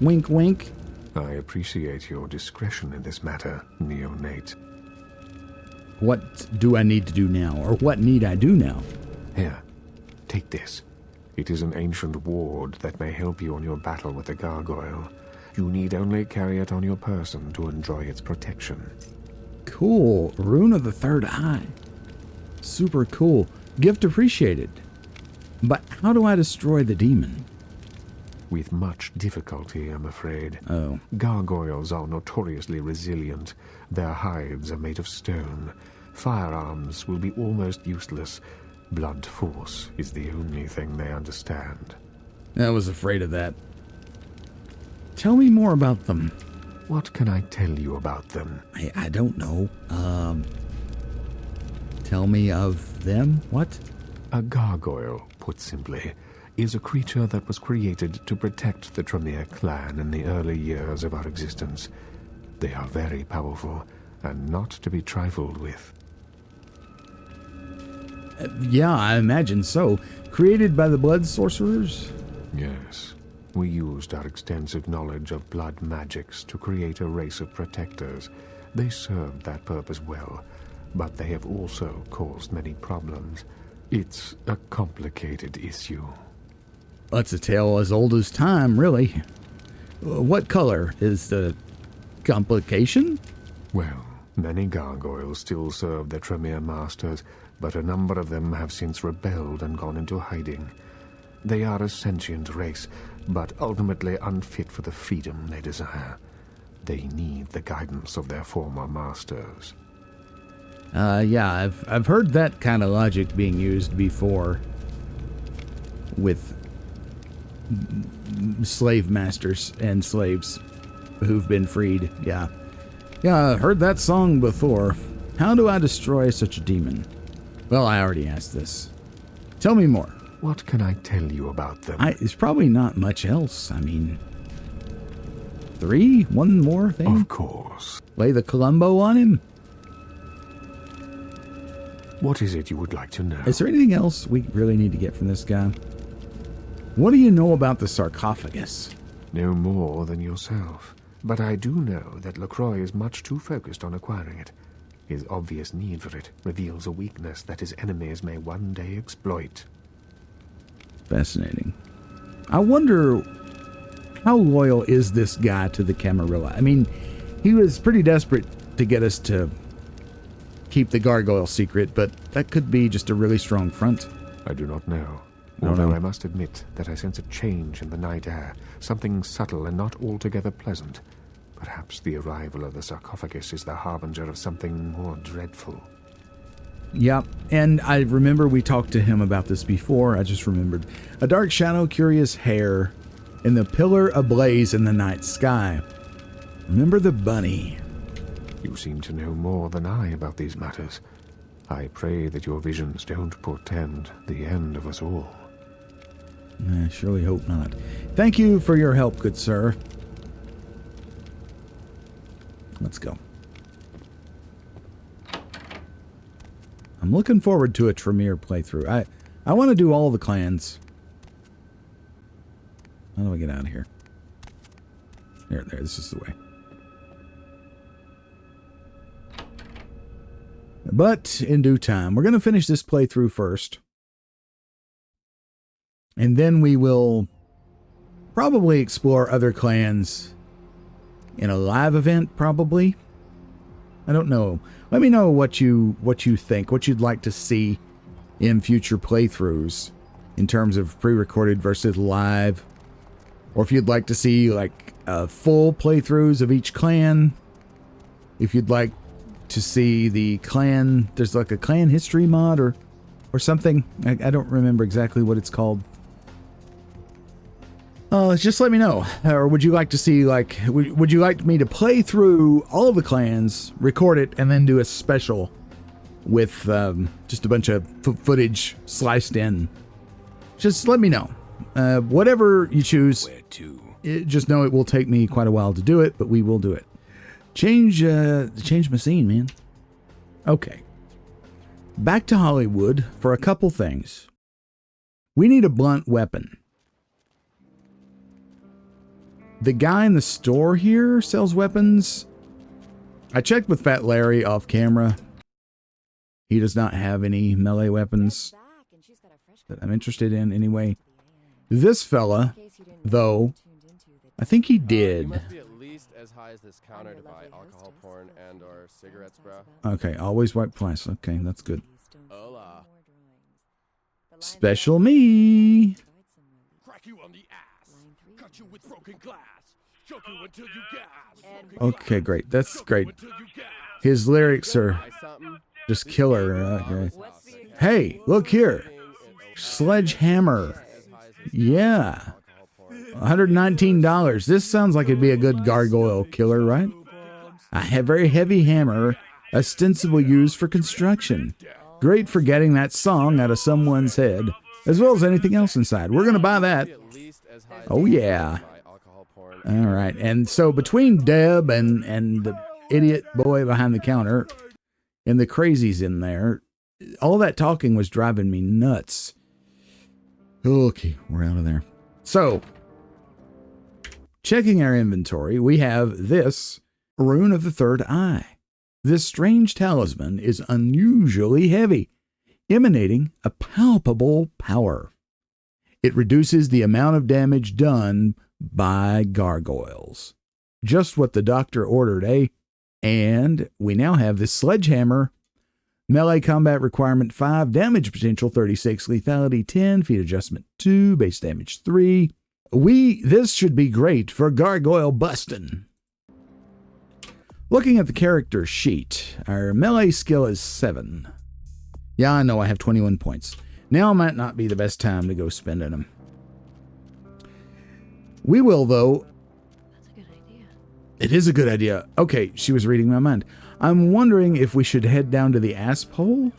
Wink, wink. I appreciate your discretion in this matter, neonate. What do I need to do now? Or what need I do now? Here, take this. It is an ancient ward that may help you on your battle with the gargoyle. You need only carry it on your person to enjoy its protection. Cool. Rune of the Third Eye. Super cool. Gift appreciated. But how do I destroy the demon? With much difficulty, I'm afraid. Oh. Gargoyles are notoriously resilient. Their hides are made of stone. Firearms will be almost useless. Blunt force is the only thing they understand. I was afraid of that. Tell me more about them. What can I tell you about them? I don't know. Tell me of them? What? A gargoyle, put simply, is a creature that was created to protect the Tremere clan in the early years of our existence. They are very powerful, and not to be trifled with. Yeah, I imagine so. Created by the blood sorcerers? Yes. We used our extensive knowledge of blood magics to create a race of protectors. They served that purpose well, but they have also caused many problems. It's a complicated issue. That's a tale as old as time, really. What color is the complication? Well, many gargoyles still serve their Tremere masters, but a number of them have since rebelled and gone into hiding. They are a sentient race, but ultimately unfit for the freedom they desire. They need the guidance of their former masters. Yeah, I've heard that kind of logic being used before with slave masters and slaves who've been freed. Yeah, I heard that song before. How do I destroy such a demon? Well, I already asked this. Tell me more. What can I tell you about them? It's probably not much else. I mean, 3? One more thing? Of course. Lay the Columbo on him? What is it you would like to know? Is there anything else we really need to get from this guy? What do you know about the sarcophagus? No more than yourself. But I do know that LaCroix is much too focused on acquiring it. His obvious need for it reveals a weakness that his enemies may one day exploit. Fascinating. I wonder how loyal is this guy to the Camarilla? I mean, he was pretty desperate to get us to keep the gargoyle secret, but that could be just a really strong front. I do not know. Although I must admit that I sense a change in the night air, something subtle and not altogether pleasant. Perhaps the arrival of the sarcophagus is the harbinger of something more dreadful. Yeah, and I remember we talked to him about this before. I just remembered. A dark shadow, curious hair, and the pillar ablaze in the night sky. Remember the bunny. You seem to know more than I about these matters. I pray that your visions don't portend the end of us all. I surely hope not. Thank you for your help, good sir. Let's go. I'm looking forward to a Tremere playthrough. I want to do all the clans. How do I get out of here? There, this is the way. But in due time, we're going to finish this playthrough first. And then we will probably explore other clans in a live event, probably. I don't know. Let me know what you think, what you'd like to see in future playthroughs in terms of pre-recorded versus live. Or if you'd like to see like full playthroughs of each clan. If you'd like to see the clan, there's like a clan history mod or something. I don't remember exactly what it's called. Just let me know. Or would you like to see, like, would you like me to play through all of the clans, record it, and then do a special with just a bunch of footage sliced in? Just let me know. Whatever you choose, just know it will take me quite a while to do it, but we will do it. Change my scene, man. Okay. Back to Hollywood for a couple things. We need a blunt weapon. The guy in the store here sells weapons. I checked with Fat Larry off camera. He does not have any melee weapons that I'm interested in anyway. This fella, though, I think he did. Must be at least as high as this counter to buy alcohol, porn, and or cigarettes, bro. Okay, always white price. Okay, that's good. Hola. Special me. Crack you on the ass. Cut you with broken glass. Choke you until you gasp. Okay, great. That's great. His lyrics are just killer. Okay. Hey, look here. Sledgehammer. Yeah. $119. This sounds like it'd be a good gargoyle killer, right? A very heavy hammer, ostensibly used for construction. Great for getting that song out of someone's head, as well as anything else inside. We're going to buy that. Oh, yeah. All right. And so between Deb and the idiot boy behind the counter and the crazies in there, all that talking was driving me nuts. Okay, we're out of there. So, checking our inventory, we have this Rune of the Third Eye. This strange talisman is unusually heavy. emanating a palpable power. It reduces the amount of damage done by gargoyles. Just what the doctor ordered, eh? And we now have this sledgehammer. Melee combat requirement 5, damage potential 36, lethality 10, feat adjustment 2, base damage 3. This should be great for gargoyle bustin'. Looking at the character sheet, our melee skill is 7. Yeah, I know I have 21 points. Now might not be the best time to go spending them. We will, though. That's a good idea. It is a good idea. Okay, she was reading my mind. I'm wondering if we should head down to the asp hole?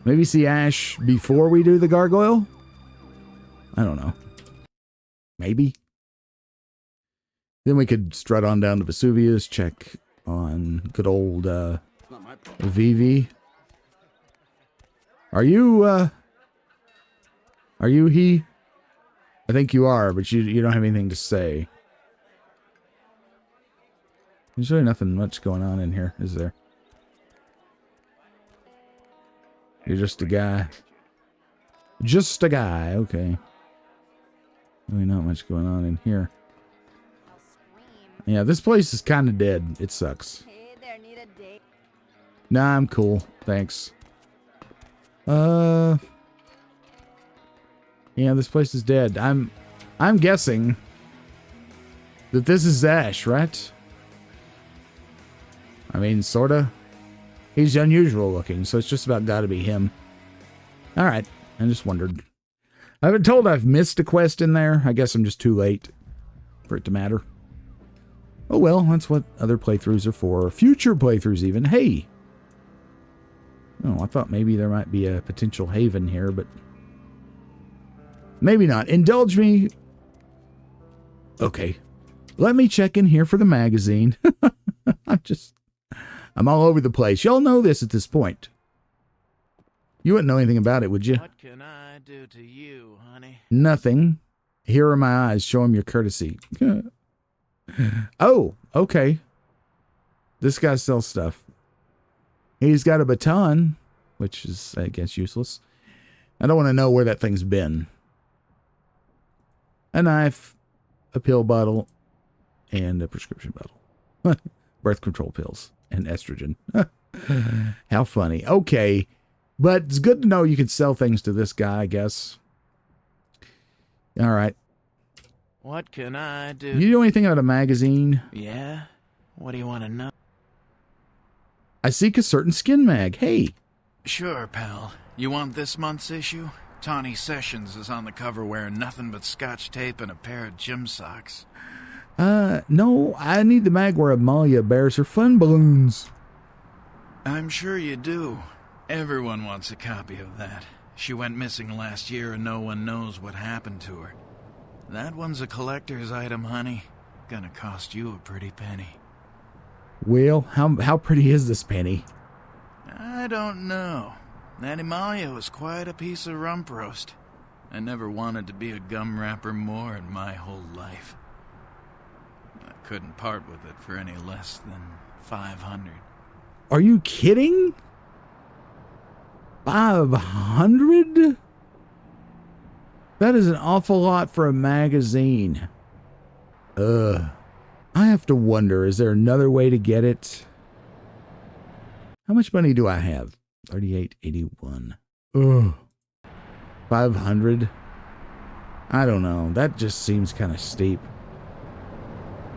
Maybe see Ash before we do the gargoyle? I don't know. Maybe. Then we could strut on down to Vesuvius, check on good old Vivi. Are you he? I think you are, but you don't have anything to say. There's really nothing much going on in here, is there? You're just a guy. Just a guy, okay. Really not much going on in here. Yeah, this place is kind of dead. It sucks. Hey there, need a date? Nah, I'm cool. Thanks. Yeah, this place is dead. I'm guessing that this is Ash, right? I mean, sorta. He's unusual looking, so it's just about gotta be him. Alright, I just wondered. I've been told I've missed a quest in there. I guess I'm just too late for it to matter. Oh well, that's what other playthroughs are for. Future playthroughs even. Hey! Oh, I thought maybe there might be a potential haven here, but maybe not. Indulge me. Okay. Let me check in here for the magazine. I'm all over the place. Y'all know this at this point. You wouldn't know anything about it, would you? What can I do to you, honey? Nothing. Here are my eyes. Show him your courtesy. Oh, okay. This guy sells stuff. He's got a baton, which is, I guess, useless. I don't want to know where that thing's been. A knife, a pill bottle, and a prescription bottle. Birth control pills and estrogen. How funny. Okay. But it's good to know you can sell things to this guy, I guess. All right. What can I do? You know anything about a magazine? Yeah? What do you want to know? I seek a certain skin mag. Hey. Sure, pal. You want this month's issue? Tawny Sessions is on the cover wearing nothing but scotch tape and a pair of gym socks. No, I need the mag where Amalia bears her fun balloons. I'm sure you do. Everyone wants a copy of that. She went missing last year and no one knows what happened to her. That one's a collector's item, honey. Gonna cost you a pretty penny. Well, how pretty is this penny? I don't know. That Amalia was quite a piece of rump roast. I never wanted to be a gum wrapper more in my whole life. I couldn't part with it for any less than 500. Are you kidding? 500? That is an awful lot for a magazine. I have to wonder, is there another way to get it? How much money do I have? 38.81. Ugh. 500? I don't know. That just seems kind of steep.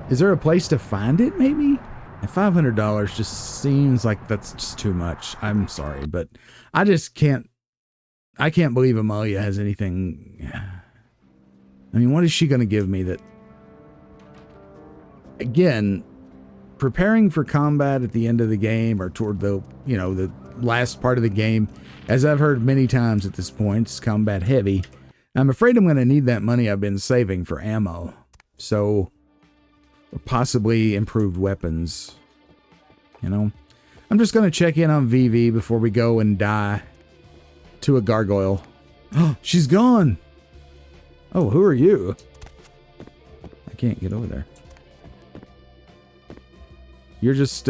Is there a place to find it, maybe? And $500 just seems like that's just too much. I'm sorry, but I just can't. I can't believe Amalia has anything. I mean, what is she going to give me that? Again, preparing for combat at the end of the game or toward the, the last part of the game, as I've heard many times at this point, it's combat heavy. I'm afraid I'm going to need that money I've been saving for ammo. So, possibly improved weapons. I'm just going to check in on Vivi before we go and die to a gargoyle. Oh, she's gone. Oh, who are you? I can't get over there. You're just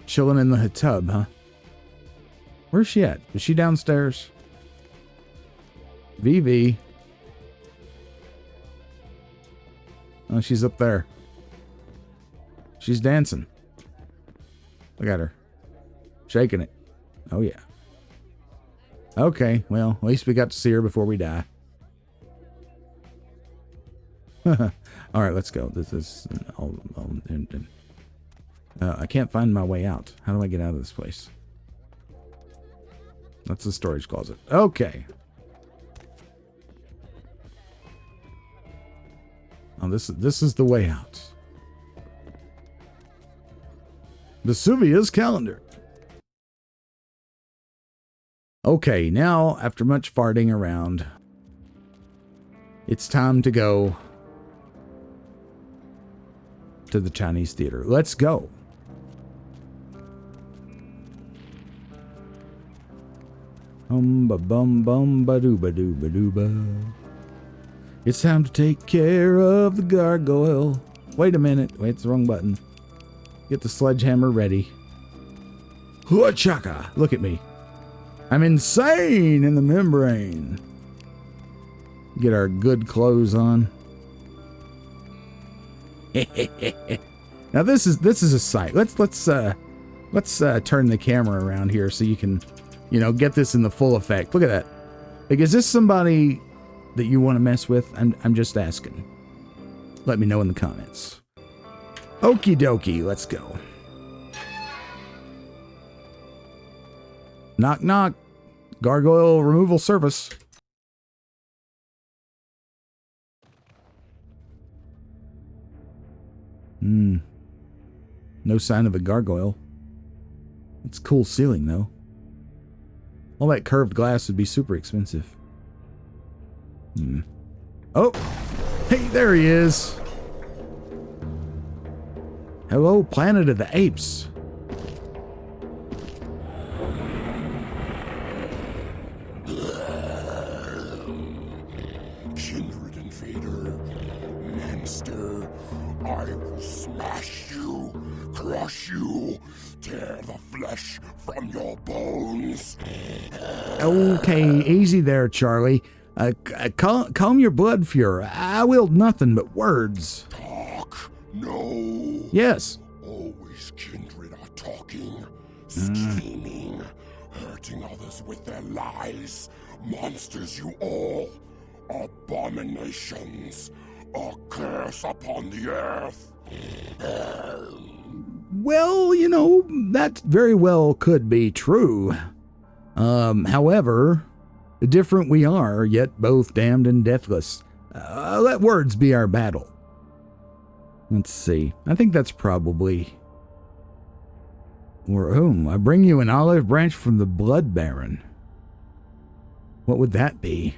chilling in the tub, huh? Where's she at? Is she downstairs? VV. Oh, she's up there. She's dancing. Look at her. Shaking it. Oh, yeah. Okay, well, at least we got to see her before we die. All right, let's go. This is... I can't find my way out. How do I get out of this place? That's the storage closet. Okay. Oh, this is the way out. Vesuvius calendar. Okay, now, after much farting around, it's time to go to the Chinese theater. Let's go. Ba bum bum ba doo ba doo ba doo ba. It's time to take care of the gargoyle. Wait a minute. Wait, it's the wrong button. Get the sledgehammer ready. Hua-chaka! Look at me. I'm insane in the membrane. Get our good clothes on. Now this is a sight. Let's turn the camera around here so you can, get this in the full effect. Look at that. Like, is this somebody that you want to mess with? I'm just asking. Let me know in the comments. Okie dokie, let's go. Knock knock. Gargoyle Removal Service. No sign of a gargoyle. It's cool ceiling though. All that curved glass would be super expensive. Oh! Hey, there he is! Hello, Planet of the Apes. Kindred invader, monster, I will smash you, crush you, tear the flesh from your bones. Okay, easy there, Charlie. Calm your blood fury. I wield nothing but words. Talk? No. Yes. Always kindred are talking, scheming, hurting others with their lies. Monsters you all. Abominations. A curse upon the earth. Well, that very well could be true. However, different we are, yet both damned and deathless. Let words be our battle. Let's see. I think that's probably... Or whom? I bring you an olive branch from the Blood Baron. What would that be?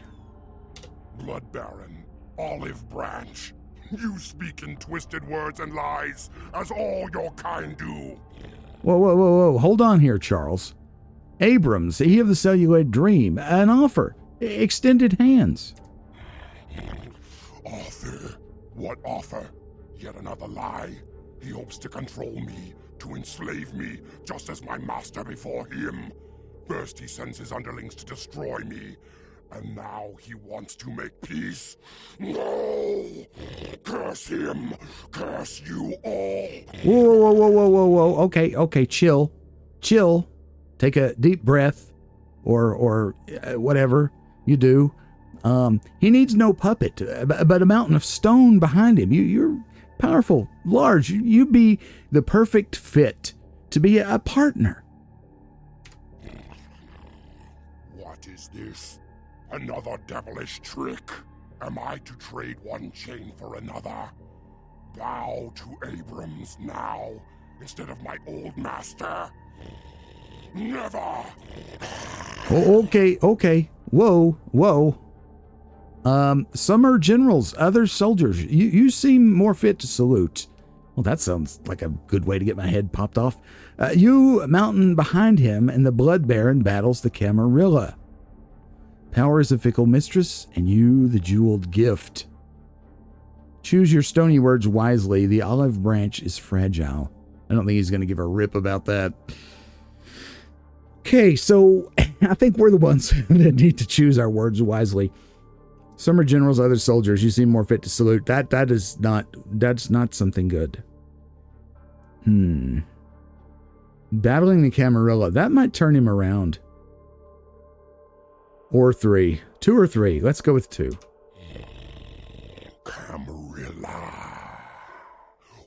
Blood Baron, olive branch. You speak in twisted words and lies, as all your kind do. Whoa. Hold on here, Charles. Abrams, he of the celluloid dream. An offer. Extended hands. Offer? What offer? Yet another lie. He hopes to control me, to enslave me, just as my master before him. First he sends his underlings to destroy me, and now he wants to make peace. No! Curse him! Curse you all! Whoa. Okay, chill. Take a deep breath, or whatever you do. He needs no puppet, but a mountain of stone behind him. You're powerful, large. You'd be the perfect fit to be a partner. What is this? Another devilish trick? Am I to trade one chain for another? Bow to Abrams now, instead of my old master? Never! Okay. Whoa. Some are generals, others soldiers. You seem more fit to salute. Well, that sounds like a good way to get my head popped off. You mountain behind him, and the Blood Baron battles the Camarilla. Power is a fickle mistress, and you the jeweled gift. Choose your stony words wisely. The olive branch is fragile. I don't think he's going to give a rip about that. Okay, so I think we're the ones that need to choose our words wisely. Some are generals, other soldiers. You seem more fit to salute. That's not something good. Battling the Camarilla. That might turn him around. Or 3. 2 or 3. Let's go with 2. Camarilla.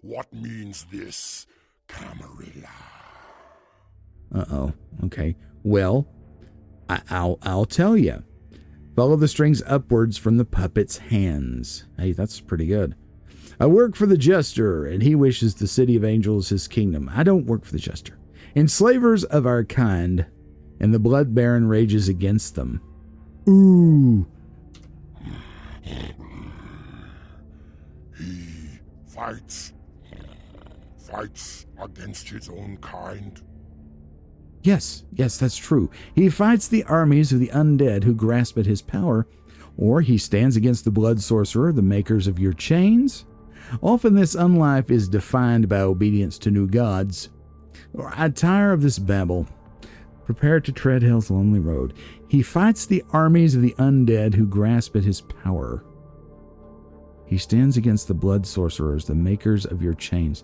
What means this, Camarilla? Uh-oh. Okay. Well, I'll tell you. Follow the strings upwards from the puppet's hands. Hey, that's pretty good. I work for the Jester, and he wishes the City of Angels his kingdom. I don't work for the Jester. Enslavers of our kind, and the Blood Baron rages against them. Ooh. He fights against his own kind. Yes, that's true. He fights the armies of the undead who grasp at his power, or he stands against the blood sorcerer, the makers of your chains. Often this unlife is defined by obedience to new gods. I tire of this babble. Prepare to tread hell's lonely road. He fights the armies of the undead who grasp at his power. He stands against the blood sorcerers, the makers of your chains.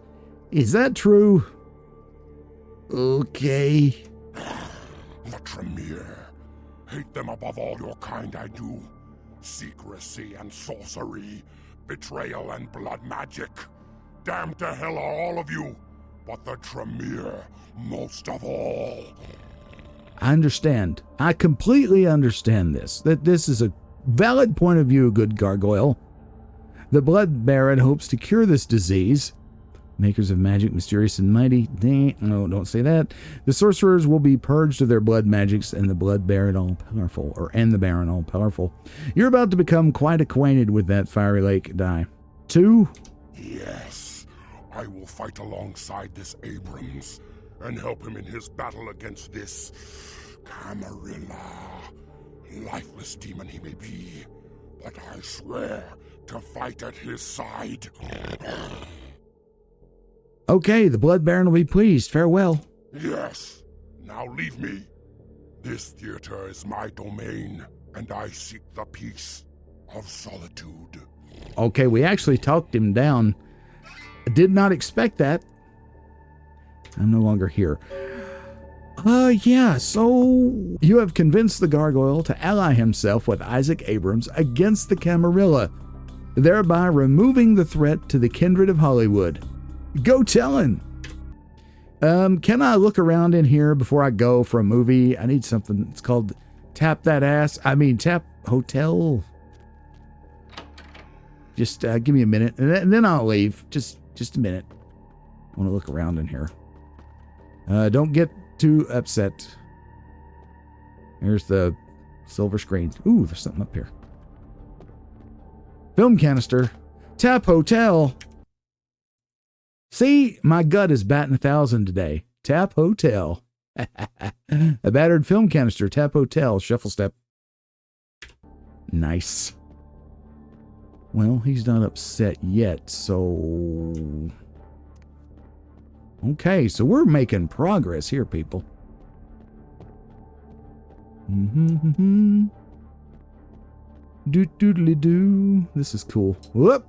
Is that true? Okay. The Tremere. Hate them above all your kind, I do. Secrecy and sorcery, betrayal and blood magic. Damned to hell are all of you, but the Tremere most of all. I understand. I completely understand this. That this is a valid point of view, good gargoyle. The Blood Baron hopes to cure this disease. Makers of magic, mysterious and mighty. No, don't say that. The sorcerers will be purged of their blood magics, and the Blood Baron all-powerful, and the Baron all-powerful. You're about to become quite acquainted with that fiery lake die. 2? Yes, I will fight alongside this Abrams, and help him in his battle against this Camarilla. Lifeless demon he may be, but I swear to fight at his side. Okay, the Blood Baron will be pleased. Farewell. Yes. Now leave me. This theater is my domain, and I seek the peace of solitude. Okay, we actually talked him down. I did not expect that. I'm no longer here. Yeah, so you have convinced the gargoyle to ally himself with Isaac Abrams against the Camarilla, thereby removing the threat to the kindred of Hollywood. Go tell him. Can I look around in here before I go for a movie? I need something. It's called Tap Hotel. Just give me a minute, and then I'll leave. Just a minute. I want to look around in here. Don't get too upset. Here's the silver screen. Ooh, there's something up here. Film canister. Tap Hotel. See, my gut is batting 1,000 today. Tap Hotel. A battered film canister. Tap Hotel. Shuffle step. Nice. Well, he's not upset yet, so... Okay, so we're making progress here, people. Doodly-doo. This is cool. Whoop!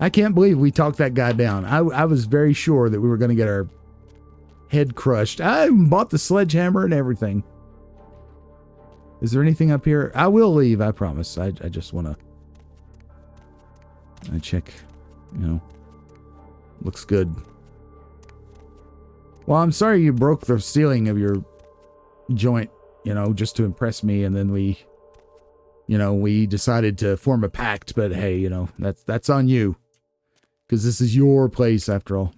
I can't believe we talked that guy down. I was very sure that we were going to get our head crushed. I even bought the sledgehammer and everything. Is there anything up here? I will leave, I promise. I just want to check, looks good. Well, I'm sorry you broke the ceiling of your joint, just to impress me, and then we decided to form a pact, but hey, that's on you. Because this is your place after all.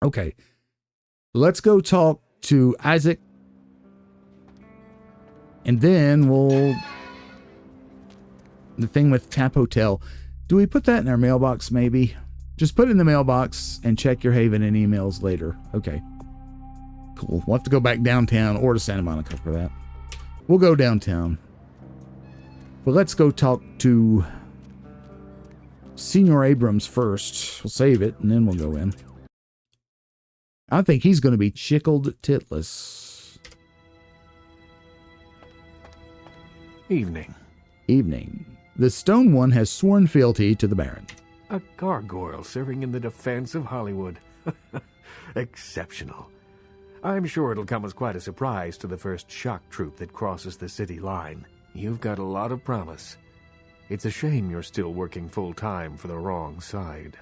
Okay. Let's go talk to Isaac. And then the thing with Tap Hotel. Do we put that in our mailbox maybe? Just put it in the mailbox and check your Haven and emails later. Okay. Cool. We'll have to go back downtown or to Santa Monica for that. We'll go downtown. But let's go talk to Senior Abrams first. We'll save it and then we'll go in. I think he's going to be chickled titless. Evening. Evening. The Stone One has sworn fealty to the Baron. A gargoyle serving in the defense of Hollywood. Exceptional. I'm sure it'll come as quite a surprise to the first shock troop that crosses the city line. You've got a lot of promise. It's a shame you're still working full-time for the wrong side.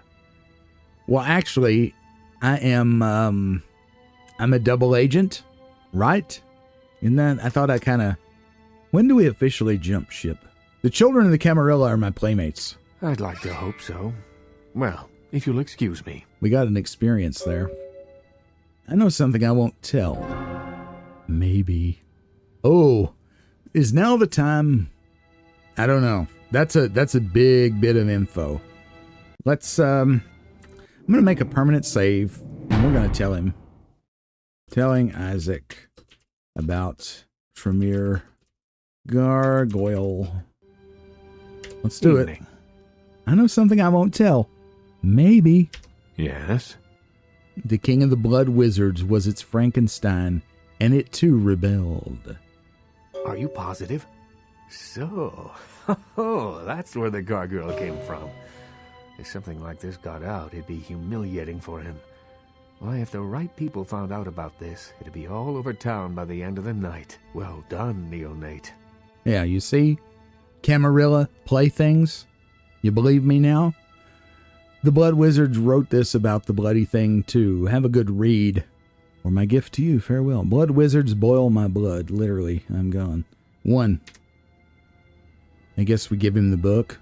Well, actually, I'm a double agent, right? In that, I thought I kind of... When do we officially jump ship? The children of the Camarilla are my playmates. I'd like to hope so. Well, if you'll excuse me. We got an experience there. I know something I won't tell. Maybe. Oh, is now the time? I don't know. That's a big bit of info. Let's, I'm going to make a permanent save, and we're going to tell him. Telling Isaac about Tremere Gargoyle. Let's do it. I know something I won't tell. Maybe. Yes? The king of the blood wizards was its Frankenstein, and it too rebelled. Are you positive? So, that's where the gargoyle came from. If something like this got out, it'd be humiliating for him. Why, if the right people found out about this, it'd be all over town by the end of the night. Well done, neonate. Yeah, you see? Camarilla playthings. You believe me now? The Blood Wizards wrote this about the bloody thing, too. Have a good read. Or my gift to you, farewell. Blood Wizards boil my blood. Literally, I'm gone. 1. I guess we give him the book.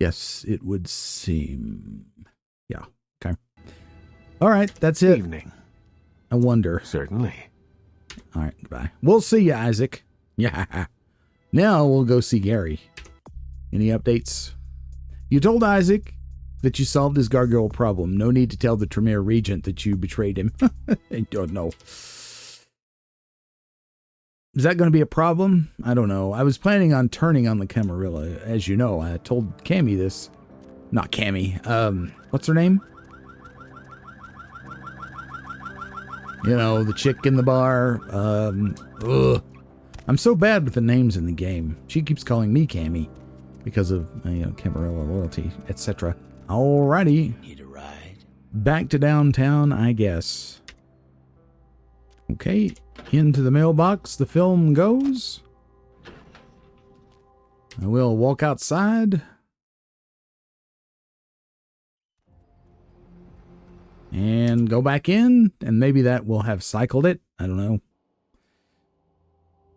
Yes, it would seem. Yeah, okay. All right, that's it. Evening. I wonder. Certainly. All right, goodbye. We'll see you, Isaac. Yeah. Now we'll go see Gary. Any updates? You told Isaac that you solved his gargoyle problem. No need to tell the Tremere Regent that you betrayed him. I don't know. Is that going to be a problem? I don't know. I was planning on turning on the Camarilla. As you know, I told Cammy this. Not Cammy. What's her name? You know, the chick in the bar. I'm so bad with the names in the game. She keeps calling me Cammy because of, Camarilla loyalty, etc. Alrighty. Need a ride? Back to downtown, I guess. Okay, into the mailbox the film goes. I will walk outside. And go back in, and maybe that will have cycled it. I don't know.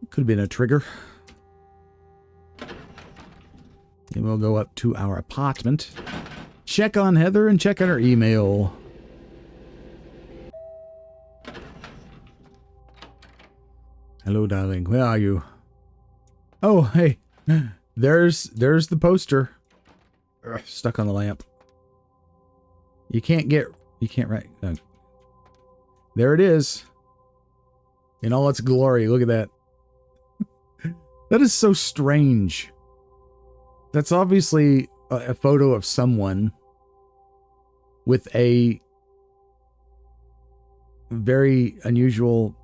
Could have been a trigger. Then we'll go up to our apartment. Check on Heather and check on her email. Hello, darling. Where are you? Oh, hey. There's the poster. Stuck on the lamp. You can't write. There it is. In all its glory. Look at that. That is so strange. That's obviously a photo of someone with a very unusual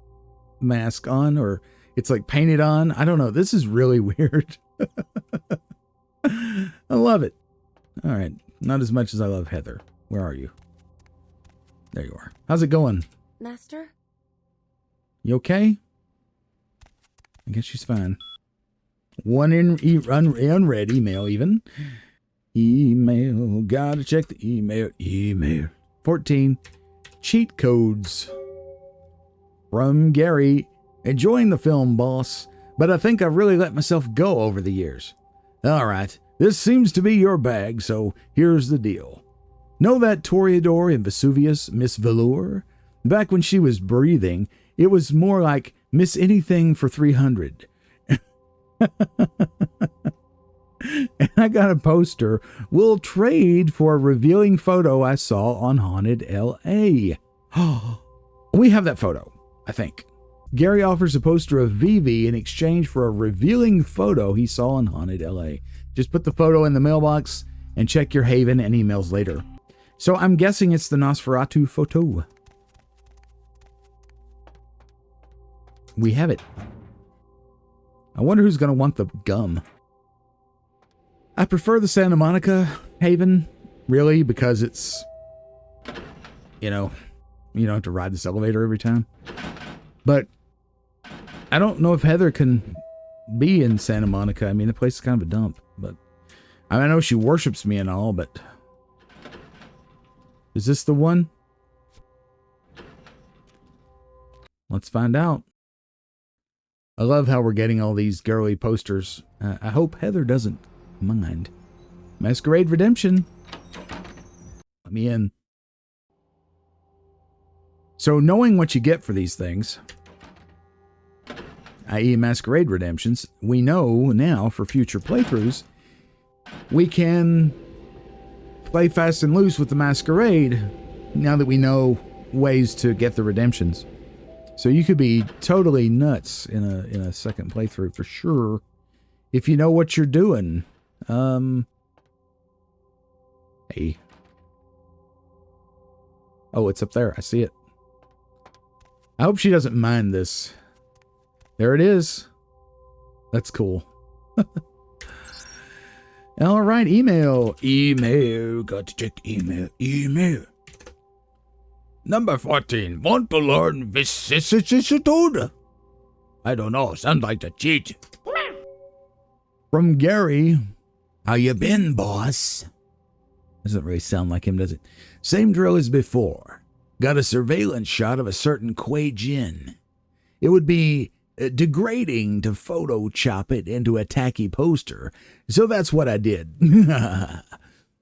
mask on, or it's like painted on. I don't know. This is really weird. I love it. All right. Not as much as I love Heather. Where are you? There you are. How's it going? Master? You okay? I guess she's fine. One unread email even. Email. Gotta check the email. Email. 14. Cheat codes. From Gary. Enjoying the film, boss. But I think I've really let myself go over the years. Alright. This seems to be your bag, so here's the deal. Know that Toreador in Vesuvius, Miss Velour? Back when she was breathing, it was more like Miss Anything for 300. And I got a poster. We'll trade for a revealing photo I saw on Haunted L.A. We have that photo, I think. Gary offers a poster of Vivi in exchange for a revealing photo he saw on Haunted L.A. Just put the photo in the mailbox and check your Haven and emails later. So I'm guessing it's the Nosferatu photo. we have it. I wonder who's going to want the gum. I prefer the Santa Monica Haven, really, because it's, you don't have to ride this elevator every time. But I don't know if Heather can be in Santa Monica. I mean, the place is kind of a dump. But I know she worships me and all, but is this the one? Let's find out. I love how we're getting all these girly posters. I hope Heather doesn't mind. Masquerade Redemption. Let me in. So knowing what you get for these things, i.e. Masquerade Redemptions, we know now for future playthroughs, we can play fast and loose with the Masquerade now that we know ways to get the redemptions. So you could be totally nuts in a second playthrough for sure if you know what you're doing. Hey. Oh, it's up there. I see it. I hope she doesn't mind this. There it is. That's cool. All right, email. Got to check email. Number 14. Want to learn vicissitude? I don't know. Sounds like a cheat. From Gary. How you been, boss? Doesn't really sound like him, does it? Same drill as before. Got a surveillance shot of a certain Kuei Jin. It would be degrading to photoshop it into a tacky poster, so that's what I did.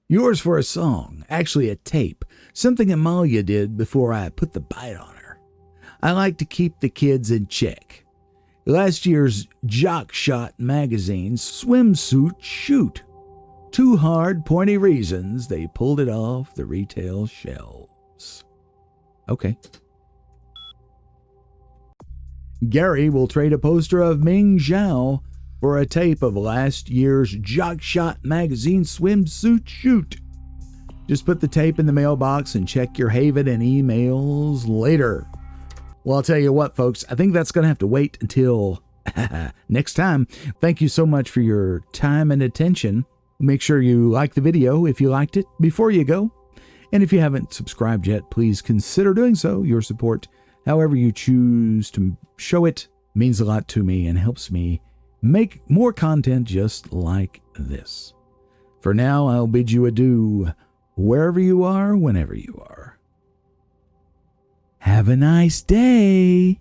Yours for a song, actually a tape, something Amalia did before I put the bite on her. I like to keep the kids in check. Last year's Jock Shot magazine swimsuit shoot. 2 hard, pointy reasons they pulled it off the retail shelves. Okay. Gary will trade a poster of Ming Zhao for a tape of last year's Jock Shot magazine swimsuit shoot. Just put the tape in the mailbox and check your Haven and emails later. Well, I'll tell you what, folks, I think that's going to have to wait until next time. Thank you so much for your time and attention. Make sure you like the video if you liked it before you go. And if you haven't subscribed yet, please consider doing so. Your support, however you choose to show it, means a lot to me and helps me make more content just like this. For now, I'll bid you adieu, wherever you are, whenever you are. Have a nice day.